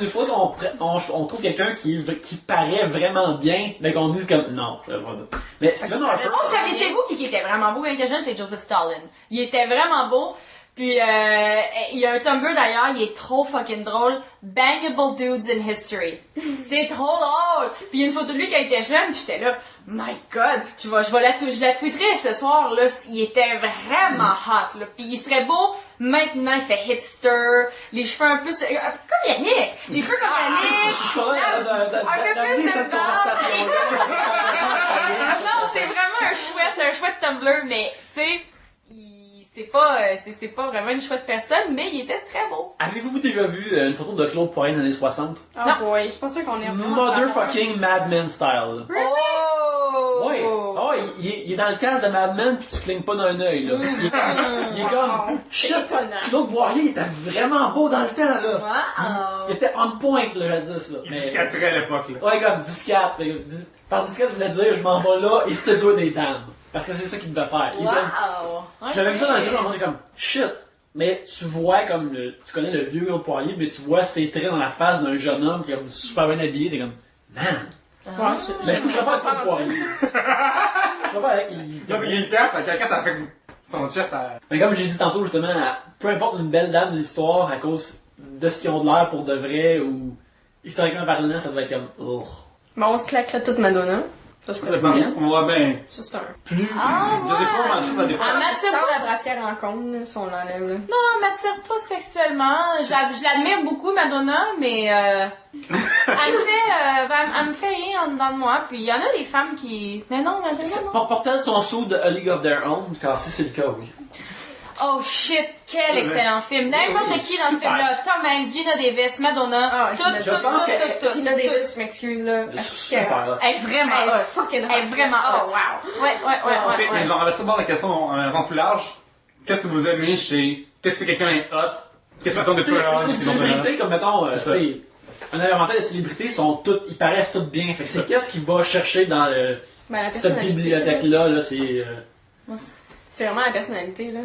il faudrait qu'on trouve quelqu'un qui paraît vraiment bien, mais qu'on dise comme non, je fais pas ça. Mais Steven Harper. Oh, savez-vous qui était vraiment beau quand il était jeune? C'est Joseph Stalin. Il était vraiment beau. Puis, il y a un Tumblr d'ailleurs, il est trop fucking drôle. Bangable Dudes in History. C'est trop drôle! Puis il y a une photo de lui quand il était jeune, puis j'étais là, my god, je la tweeterai ce soir, là. Il était vraiment hot, là. Puis il serait beau, maintenant il fait hipster, les cheveux un peu, comme Yannick! Les cheveux comme Yannick! Je suis pas d'amener cette conversation-là. Non, c'est vraiment un chouette Tumblr, mais, tu sais, c'est pas vraiment une chouette personne, mais il était très beau. Avez-vous déjà vu une photo de Claude Poirier dans les années 60? Oh boy, je suis pas sûre qu'on est Motherfucking Mad Men style. Oh! Ouais. Oh, il est dans le casque de Mad Men pis tu clignes pas d'un œil, là. Il est comme, shit, étonnant. Claude Poirier, il était vraiment beau dans le temps, là. Wow! Il était on point, là, jadis, là. Il discaterait à l'époque, là. Ouais, comme 10-4. Par 10-4, je voulais dire, je m'en vais là et séduire des dames. Parce que c'est ça qu'il devait faire. Il était- Wow! J'avais vu ça dans le jeu, j'étais comme, shit. Mais tu vois comme, tu connais le vieux Claude Poirier, mais tu vois ses traits dans la face d'un jeune homme qui est comme super bien habillé, t'es comme, man. Ouais, Mais je coucherais pas avec Claude Poirier. Je coucherais pas avec, Là, il y a une carte, la carte a fait son chest à. Mais comme j'ai dit tantôt, justement, peu importe une belle dame de l'histoire, à cause de ce qu'ils ont de l'air pour de vrai, ou historiquement parlant, ça devait être comme, oh. Bon, on se claquerait toute Madonna. Ça serait Ça aussi, hein. On va bien. Ça, c'est un... Plus. Ah, Je sais pas, moi, je trouve la défense. Ah, mais Sans la brassière en compte, là, si on l'enlève, là. Non, elle m'attire pas sexuellement. Je l'admire beaucoup, Madonna, mais elle me fait rien en dedans de moi. Puis il y en a des femmes qui... Mais non, Madonna, non. Portant son saut de A League of Their Own, car si c'est le cas, oui. Oh shit, quel excellent film. N'importe Oui, qui dans ce super. film-là. Tom Hanks, Gina Davis, Madonna, Ah, tout, Gina- tout, je pense que tout. Gina Davis, je m'excuse, là. Super, là. Elle est vraiment Elle est hot. fucking hot. Elle est vraiment Oh, hot. wow. Ouais. Ok, mais genre, on va se la question en avant plus large. Qu'est-ce que vous aimez chez. Qu'est-ce que quelqu'un est hot? Qu'est-ce que tu attends de Tu sais, tueurs? une célébrité, comme mettons, tu sais, un inventaire de célébrités sont toutes, ils paraissent toutes bien. Fait que c'est qu'est-ce qu'il va chercher dans Ben, la cette personnalité. bibliothèque-là, là, c'est... C'est vraiment la personnalité, là.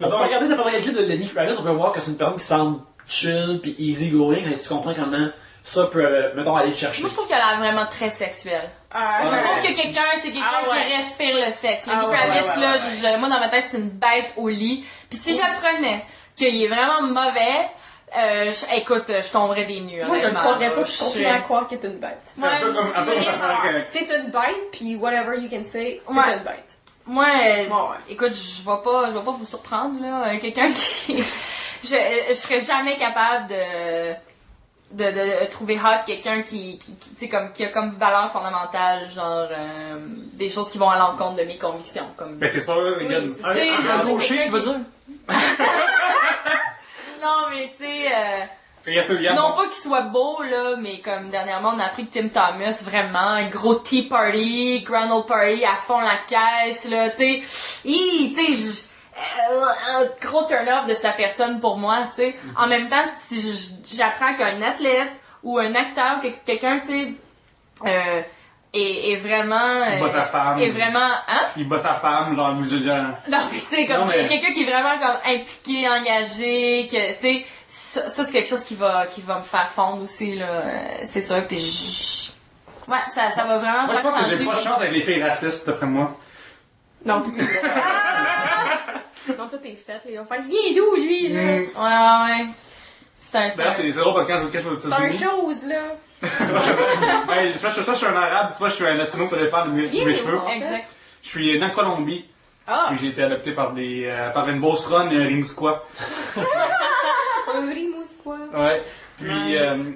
On peut regarder n'importe quel clip de Lenny Kravitz, on peut voir que c'est une personne qui semble chill puis easy going, et tu comprends comment ça peut, mettons, aller te chercher. Moi, je trouve qu'elle a l'air vraiment très sexuelle. Je trouve que c'est quelqu'un Ah ouais. qui respire le sexe. Lenny Ah ouais, Kravitz, ouais, là, ouais. moi, dans ma tête, c'est une bête au lit. Puis si j'apprenais qu'il est vraiment mauvais, Écoute, je tomberais des nues. Moi, je le honnêtement, croirais là. pas, je continue à croire que t'es une bête. C'est un peu comme Tu veux rien savoir. avec C'est une bête, puis whatever you can say, c'est Ouais. une bête. Moi, Bon, ouais. écoute, je vais pas vous surprendre, là. Quelqu'un qui... je serais jamais capable de trouver hot quelqu'un qui tu sais, comme, qui a comme valeur fondamentale, genre, des choses qui vont à l'encontre de mes convictions, comme... Ben c'est sûr, regarde. c'est ça. Un gaucher, tu veux dire? Non, mais tu sais... Regarde, non pas qu'il soit beau, là, mais comme dernièrement, on a appris que Tim Thomas, vraiment, un gros tea party, grand old party, à fond la caisse, là, tu sais, gros turn-off de sa personne pour moi, tu sais. En même temps, si j'apprends qu'un athlète ou un acteur, quelqu'un, tu sais, est vraiment... Il bat sa femme. est vraiment... Hein? Il bat sa femme, genre, je veux dire. Non, mais tu sais, comme Non, mais- quelqu'un qui est vraiment comme impliqué, engagé, que, tu sais, ça c'est quelque chose qui va me faire fondre aussi, là, c'est ça, puis ouais, ça va vraiment Moi, je faire pense que changer. j'ai pas de chance avec les filles racistes, d'après moi. Non, tout est fait. Non, tout est fait, là. Ils vont faire, il vient d'où, lui, là? Ouais. D'ailleurs, c'est drôle parce que quand je vais aux C'est un États-Unis. chose, là. Hey, ça, je suis un arabe, tu vois, je suis un latino, ça dépend de mes viens cheveux. d'où? Exact. Je suis né en Colombie, Ah! puis j'ai été adopté par une Beauce Run et un Rimsquois. Un rimousse, quoi. Ouais. Puis, Nice.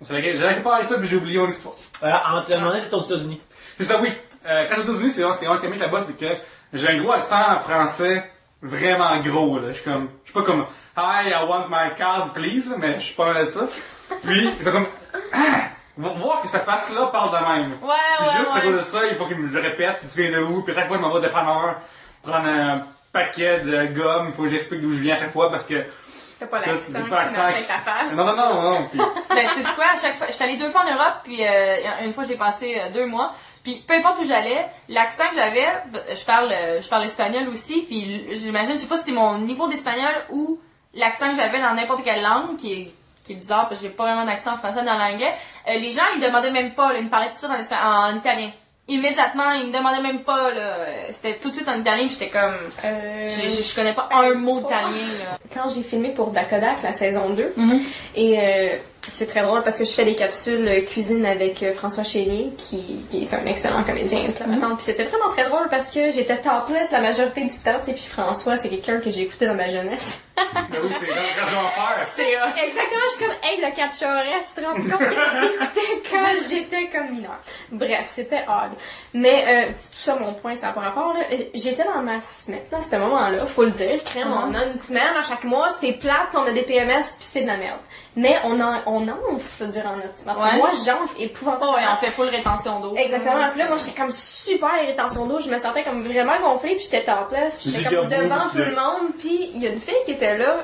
j'avais parlé ça, puis j'ai oublié mon histoire. En te demandant, t'es aux États-Unis. C'est ça, oui. Quand aux États-Unis, c'est vraiment comique là-bas, c'est que j'ai un gros accent français vraiment gros, là. Je suis pas comme, hi, I want my card, please, mais je suis pas mal à ça. Puis, c'est comme, va voir que cette face-là parle de même. Ouais, Puis juste à cause ouais. de ça, il faut qu'il me le répète, puis tu viens de où, puis à chaque fois, il m'en va au dépanneur, prendre un paquet de gomme, il faut que j'explique d'où je viens à chaque fois, parce que... T'as pas T'as- l'accent t'as qui pas marche l'accent. avec ta face. Non, puis... Ben, c'est quoi, à chaque fois, j'étais allée 2 fois en Europe, puis une fois j'ai passé 2 mois, puis peu importe où j'allais, l'accent que j'avais, je parle espagnol aussi, puis j'imagine, je sais pas si c'est mon niveau d'espagnol ou l'accent que j'avais dans n'importe quelle langue, qui est bizarre, parce que j'ai pas vraiment d'accent en français dans l'anglais, les gens, ils me demandaient même pas, là, ils me parlaient tout ça en italien. Immédiatement, ils me demandaient même pas, là, c'était tout de suite en italien, puis j'étais comme, je connais pas un mot d'italien, là. Quand j'ai filmé pour Dakodak, la saison 2, Mhm. et c'est très drôle parce que je fais des capsules cuisine avec François Chénier, qui est un excellent comédien. Puis c'était vraiment très drôle parce que j'étais topless la majorité du temps, tu sais, puis François, c'est quelqu'un que j'ai écouté dans ma jeunesse. Mais oui, c'est quand je vais en faire. C'est Exactement, je suis comme, hey, le catchorette, tu te rends compte que je l'écoutais quand j'étais comme mineure. Bref, c'était odd. Mais c'est tout ça mon point, ça n'a pas rapport, là. J'étais dans ma semaine, à ce moment-là, faut le dire, crème, on a une semaine à chaque mois, c'est plate, puis on a des PMS, puis c'est de la merde. Mais on enfle durant notre semaine. Ouais. Moi, j'enfle épouvantablement. ouais, on fait full rétention d'eau. Exactement. Puis là, moi, j'étais comme super rétention d'eau. Je me sentais comme vraiment gonflée, puis j'étais topless, puis j'étais comme Giga devant boost, tout le monde. Puis il y a une fille qui était là,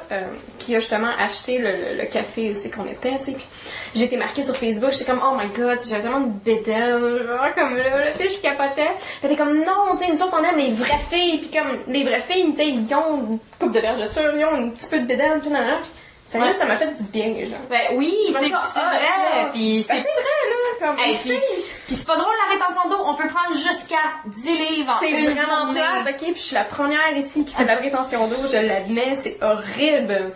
qui a justement acheté le café où c'est qu'on était, tu sais. Puis j'ai été marquée sur Facebook. J'étais comme, oh my god, j'avais tellement de bédelle, genre comme là, la fille, je capotais. Puis elle était comme, non, tu sais, nous autres, on aime les vraies filles. Puis comme les vraies filles, tu sais, ils ont une coupe de vergeture, ils ont un petit peu de bédelle, tout là. Sérieux, Ouais. ça m'a fait du bien, genre. Ben oui, Je c'est me sens hot, vrai. genre. Puis Ben, c'est c'est vrai, là, comme Hey, une puis fille. puis c'est pas drôle la rétention d'eau, on peut prendre jusqu'à 10 livres en C'est une vraiment journée. plate, ok? Puis je suis la première ici qui fait de la rétention d'eau, je l'admets, c'est horrible.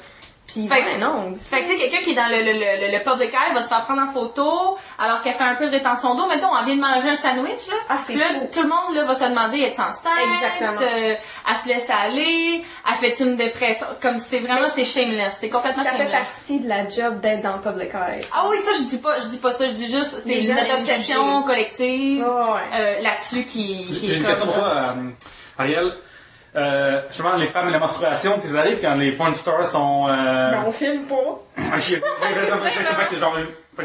Puis Fait- ouais, non. Fait que tu sais, quelqu'un qui est dans le public eye va se faire prendre en photo alors qu'elle fait un peu de rétention d'eau. Mettons, on vient de manger un sandwich, là. Ah, c'est Là, fou. tout le monde là, va se demander, est-ce enceinte? Exactement. Elle se laisse aller? Elle fait une dépression? Comme c'est vraiment, c'est shameless. C'est complètement Ça fait shameless. partie de la job d'être dans le public eye. Ah oui, ça, je dis pas ça. Je dis juste, c'est Les gens notre aiment obsession juger. collective, Oh, ouais. là-dessus qui J'ai une question pour toi, Ariel. Justement, les femmes et la menstruation, qu'est-ce qui arrive quand les porn stars sont... Ben, on filme pas. Ok,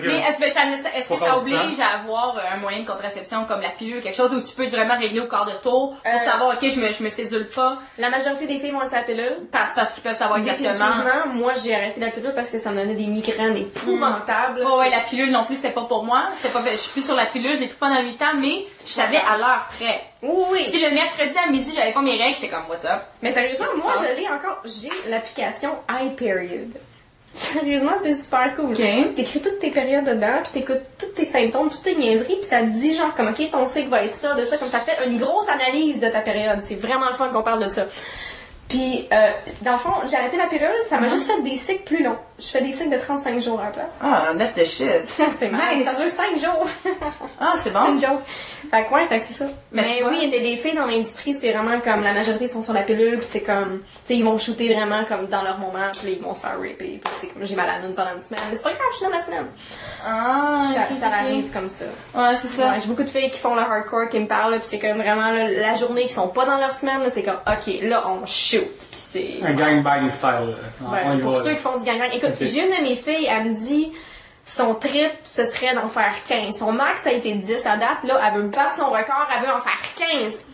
Mais est-ce que est-ce Faut que ça faire du oblige à avoir un moyen de contraception comme la pilule, quelque chose où tu peux vraiment régler au quart de tour pour savoir, ok, je me cédule pas La majorité des filles vont être sa pilule. parce qu'ils peuvent savoir exactement. Définitivement, moi j'ai arrêté la pilule parce que ça me donnait des migraines épouvantables. Oh ouais, la pilule non plus, c'était pas pour moi. Je suis plus sur la pilule, j'ai pris pendant 8 ans, mais je savais à l'heure près. Oui. Si le mercredi à midi, j'avais pas mes règles, j'étais comme, what's up? Mais sérieusement, Qu'est-ce qui moi se passe? je l'ai encore. J'ai l'application iPeriod. Sérieusement, c'est super cool. Ok. T'écris toutes tes périodes dedans, puis t'écoutes tous tes symptômes, toutes tes niaiseries, puis ça te dit genre comme ok, ton cycle va être ça, de ça, comme ça fait une grosse analyse de ta période. C'est vraiment le fun qu'on parle de ça. Puis, dans le fond, j'ai arrêté la pilule, ça m'a juste fait des cycles plus longs. Je fais des cycles de 35 jours à la place. Ah, that's the shit. C'est mal, Nice. ça dure 5 jours. Ah, c'est C'est bon. une joke. Fait que ouais, fait que c'est ça. Mais Mais tu vois- oui, les filles dans l'industrie, c'est vraiment comme la majorité sont sur la pilule, puis c'est comme, tu sais, ils vont shooter vraiment comme dans leur moment, puis là, ils vont se faire raper, puis c'est comme j'ai mal à la noune pendant une semaine. Mais c'est pas grave, je suis dans ma semaine. Ah, Ça arrive comme ça. Ouais, c'est ça. Ouais, j'ai beaucoup de filles qui font le hardcore qui me parlent, là, puis c'est comme vraiment là, la journée qui sont pas dans leur semaine, là, c'est comme, ok, là, on shoot, puis c'est. Un gangbang style. Ouais, On y pour va. ceux qui font du gang-gang. Écoute, Ok. j'ai une de mes filles, elle me dit, son trip, ce serait d'en faire 15. Son max a été 10 à date, là, elle veut battre son record, elle veut en faire 15.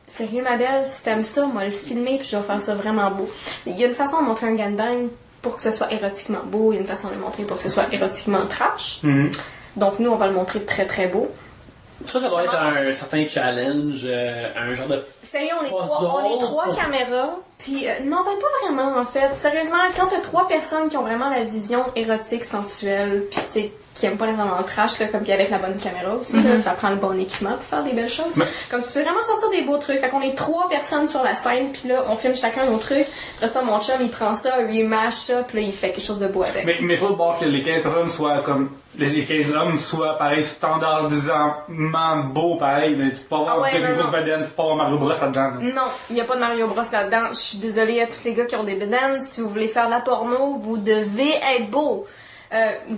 Sérieux, ma belle, si t'aimes ça, moi, le filmer, puis je vais faire ça vraiment beau. Il y a une façon de montrer un gangbang pour que ce soit érotiquement beau, il y a une façon de le montrer pour que ce soit érotiquement trash. Mhm. Donc, nous, on va le montrer très très beau. Ça doit être un certain challenge, un genre de... Sérieux, on est Puzzle. trois caméras, puis non, ben pas vraiment en fait. Sérieusement, quand t'as 3 personnes qui ont vraiment la vision érotique, sensuelle, puis tu sais, qui aiment pas nécessairement le trash, là, comme puis avec la bonne caméra aussi, là, ça prend le bon équipement pour faire des belles choses. Mais- Comme tu peux vraiment sortir des beaux trucs. Fait qu'on est 3 personnes sur la scène, puis là, on filme chacun nos trucs. Après ça, mon chum, il prend ça, il mash ça, puis là, il fait quelque chose de beau avec. Mais il faut voir que les 15 personnes soient comme. Les 15 hommes soient pareil, standardisement beaux, pareil, mais tu peux pas avoir Ah ouais, une non, grosse non. bedaine, tu peux pas avoir Mario Bros là-dedans. là. Non, il n'y a pas de Mario Bros là-dedans. Je suis désolée à tous les gars qui ont des bedaines. Si vous voulez faire de la porno, vous devez être beau.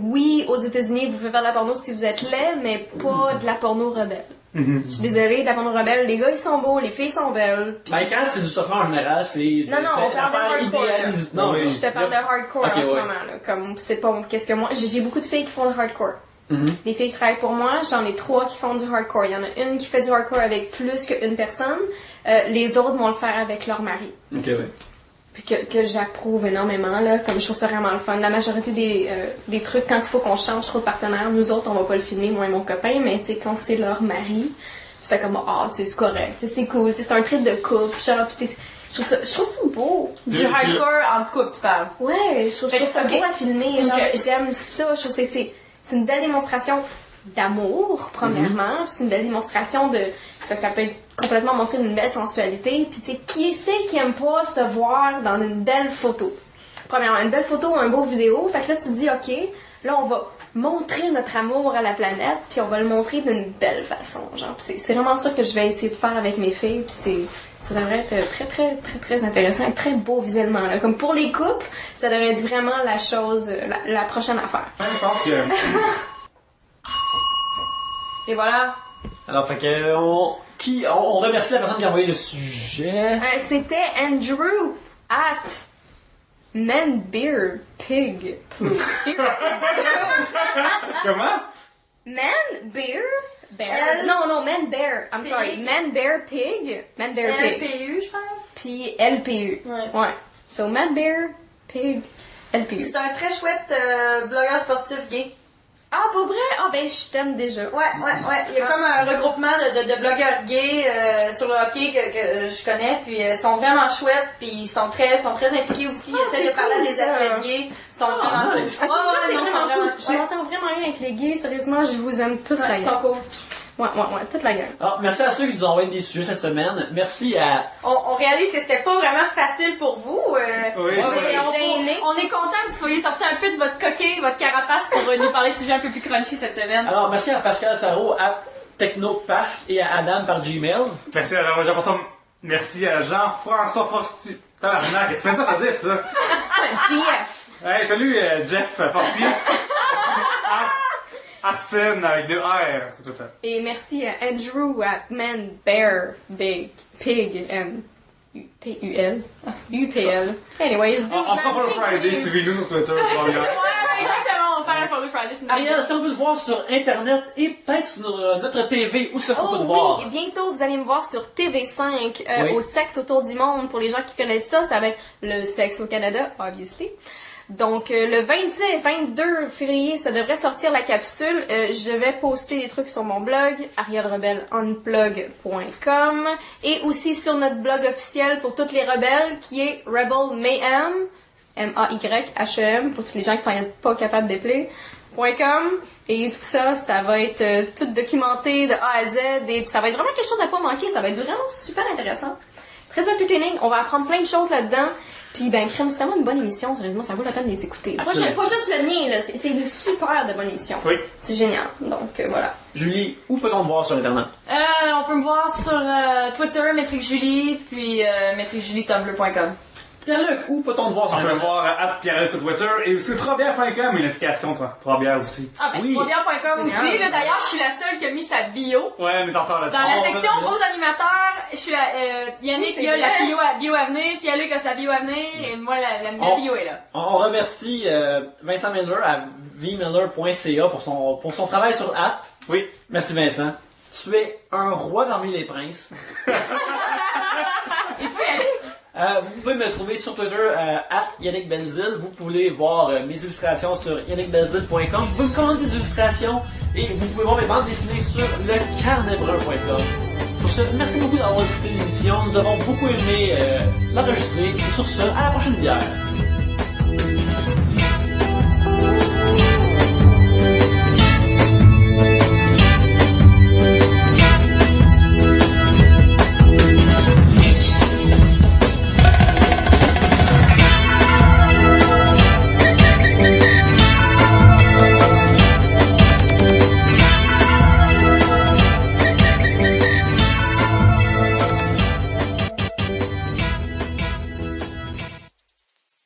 Oui, aux États-Unis, vous pouvez faire de la porno si vous êtes laid, mais pas de la porno rebelle. Je suis désolée, de la porno rebelle, les gars ils sont beaux, les filles sont belles. Puis Ben, quand c'est du sofa en général, c'est... Non, non, c'est on parle de l'affaire hardcore, idéalisée. là. Non, Oui. je te parle de hardcore Ok, en ce ouais. moment. Là. Comme, c'est pas qu'est-ce que moi. J'ai beaucoup de filles qui font du hardcore. Mhm. Les filles qui travaillent pour moi, j'en ai 3 qui font du hardcore. Il y en a une qui fait du hardcore avec plus qu'une personne. Les autres vont le faire avec leur mari. Ok, ouais. Puis que j'approuve énormément, là, comme je trouve ça vraiment le fun. La majorité des trucs, quand il faut qu'on change trop de partenaires, nous autres, on va pas le filmer, moi et mon copain, mais tu sais, quand c'est leur mari, tu fais comme, ah, tu sais, c'est correct, tu sais, c'est cool, tu sais, c'est un trip de couple, genre, pis tu sais, je trouve ça beau. Du hardcore en couple, tu parles. Ouais, je trouve ça Ok. beau à filmer, genre, Ok. j'aime ça, je trouve que c'est une belle démonstration d'amour, premièrement, puis c'est une belle démonstration de, ça peut être complètement montrer une belle sensualité, puis tu sais, qui c'est qui aime pas se voir dans une belle photo? Premièrement, une belle photo ou un beau vidéo, fait que là tu te dis, ok, là on va montrer notre amour à la planète, puis on va le montrer d'une belle façon, genre, Puis c'est vraiment ça que je vais essayer de faire avec mes filles, puis ça devrait être très très très très intéressant et très beau visuellement, là. Comme pour les couples, ça devrait être vraiment la chose, la prochaine affaire. Je pense que. Et voilà. Alors, fait que, on remercie la personne qui a envoyé le sujet. C'était Andrew at Man Beer Pig. Comment? Man Beer Bear. L- Non, Man Bear. I'm Pig. sorry. Man Bear Pig. Man Bear Pig. LPU, je pense. Puis LPU. Ouais. So Man Bear Pig LPU. C'est un très chouette blogueur sportif gay. Ah, pas vrai? Ah, ben, je t'aime déjà. Ouais. Il y a comme un regroupement de blogueurs gays sur le hockey que je connais, puis ils sont vraiment chouettes, puis ils sont très impliqués aussi. Ils essaient c'est de parler à cool, des ça. athlètes gays. Ils sont vraiment cool. nice. Ok, ça, c'est non, ils sont vraiment cool. Je ouais. m'entends vraiment rien avec les gays. Sérieusement, je vous aime tous, la Ouais, ils sont gang. cool. Ouais, toute la gang. Alors, merci à ceux qui nous ont envoyé des sujets cette semaine. Merci à... On réalise que c'était pas vraiment facile pour vous. Oui, on, c'est vrai. on est content que vous soyez sortis un peu de votre coquille, votre carapace pour nous parler de sujets un peu plus crunchy cette semaine. Alors, merci à Pascal Sarro, at TechnoPasc, et à Adam par Gmail. Merci à Jean-François. Merci à Jean-François Fortier. Tabarnak, qu'est-ce que tu m'as dit ça? GF. Hey, salut Jeff Fortier. Arsène avec 2 R, c'est tout fait. Et merci à Andrew at Man Bear Big Pig P-U-L U-P-L. Anyways, do On fera Follow Friday, suivez-nous sur Twitter. Ouais, exactement, on va faire un Follow Friday. c'est une Ariel, si on veut le voir sur Internet et peut-être sur notre TV, où est-ce qu'on peut Oh le voir? oui, bientôt vous allez me voir sur TV5 Oui. au Sexe autour du monde. Pour les gens qui connaissent ça, ça va être le Sexe au Canada, obviously. Donc le 22 février, ça devrait sortir la capsule. Je vais poster des trucs sur mon blog, arielrebelunplug.com, et aussi sur notre blog officiel pour toutes les rebelles, qui est Rebel Mayhem, M-A-Y-H-E-M, pour tous les gens qui sont pas capables d'épeler. .com, et tout ça, ça va être tout documenté de A à Z, et puis ça va être vraiment quelque chose à pas manquer, ça va être vraiment super intéressant. très entertaining. On va apprendre plein de choses là-dedans. Puis ben crème, c'est tellement une bonne émission, sérieusement, ça vaut la peine de les écouter. Pas juste le mien, là, c'est une super de bonne émission. Oui. C'est génial. Donc voilà. Julie, où peut-on te voir sur Internet? On peut me voir sur Twitter, Métrique Julie, puis métriquejulie.tumblr.com. Pierre-Luc, où peut-on te voir sur On peut me Internet? voir Pierre sur Twitter et aussi Trobière.com, une application Trobière aussi. Ah ben, Oui. trobière.com aussi. Génial. Là, d'ailleurs, je suis la seule qui a mis sa bio. Ouais, mais t'entends là-dessus. Dans la on section va- vos animateurs, je suis Yannick, Oui, il a c'est la vrai. bio à venir, Pierre-Luc a sa bio à venir, et moi, la On- bio est là. On remercie Vincent Miller à vmiller.ca pour son travail sur app. Oui. Merci Vincent. Tu es un roi parmi les princes. Et toi, Yannick? Vous pouvez me trouver sur Twitter @Yannick Benzil. Vous pouvez voir mes illustrations sur yannickbenzil.com. Vous pouvez me commander des illustrations et vous pouvez voir mes bandes dessinées sur lecarnetbrun.com. Sur ce, merci beaucoup d'avoir écouté l'émission. Nous avons beaucoup aimé l'enregistrer et sur ce, à la prochaine bière.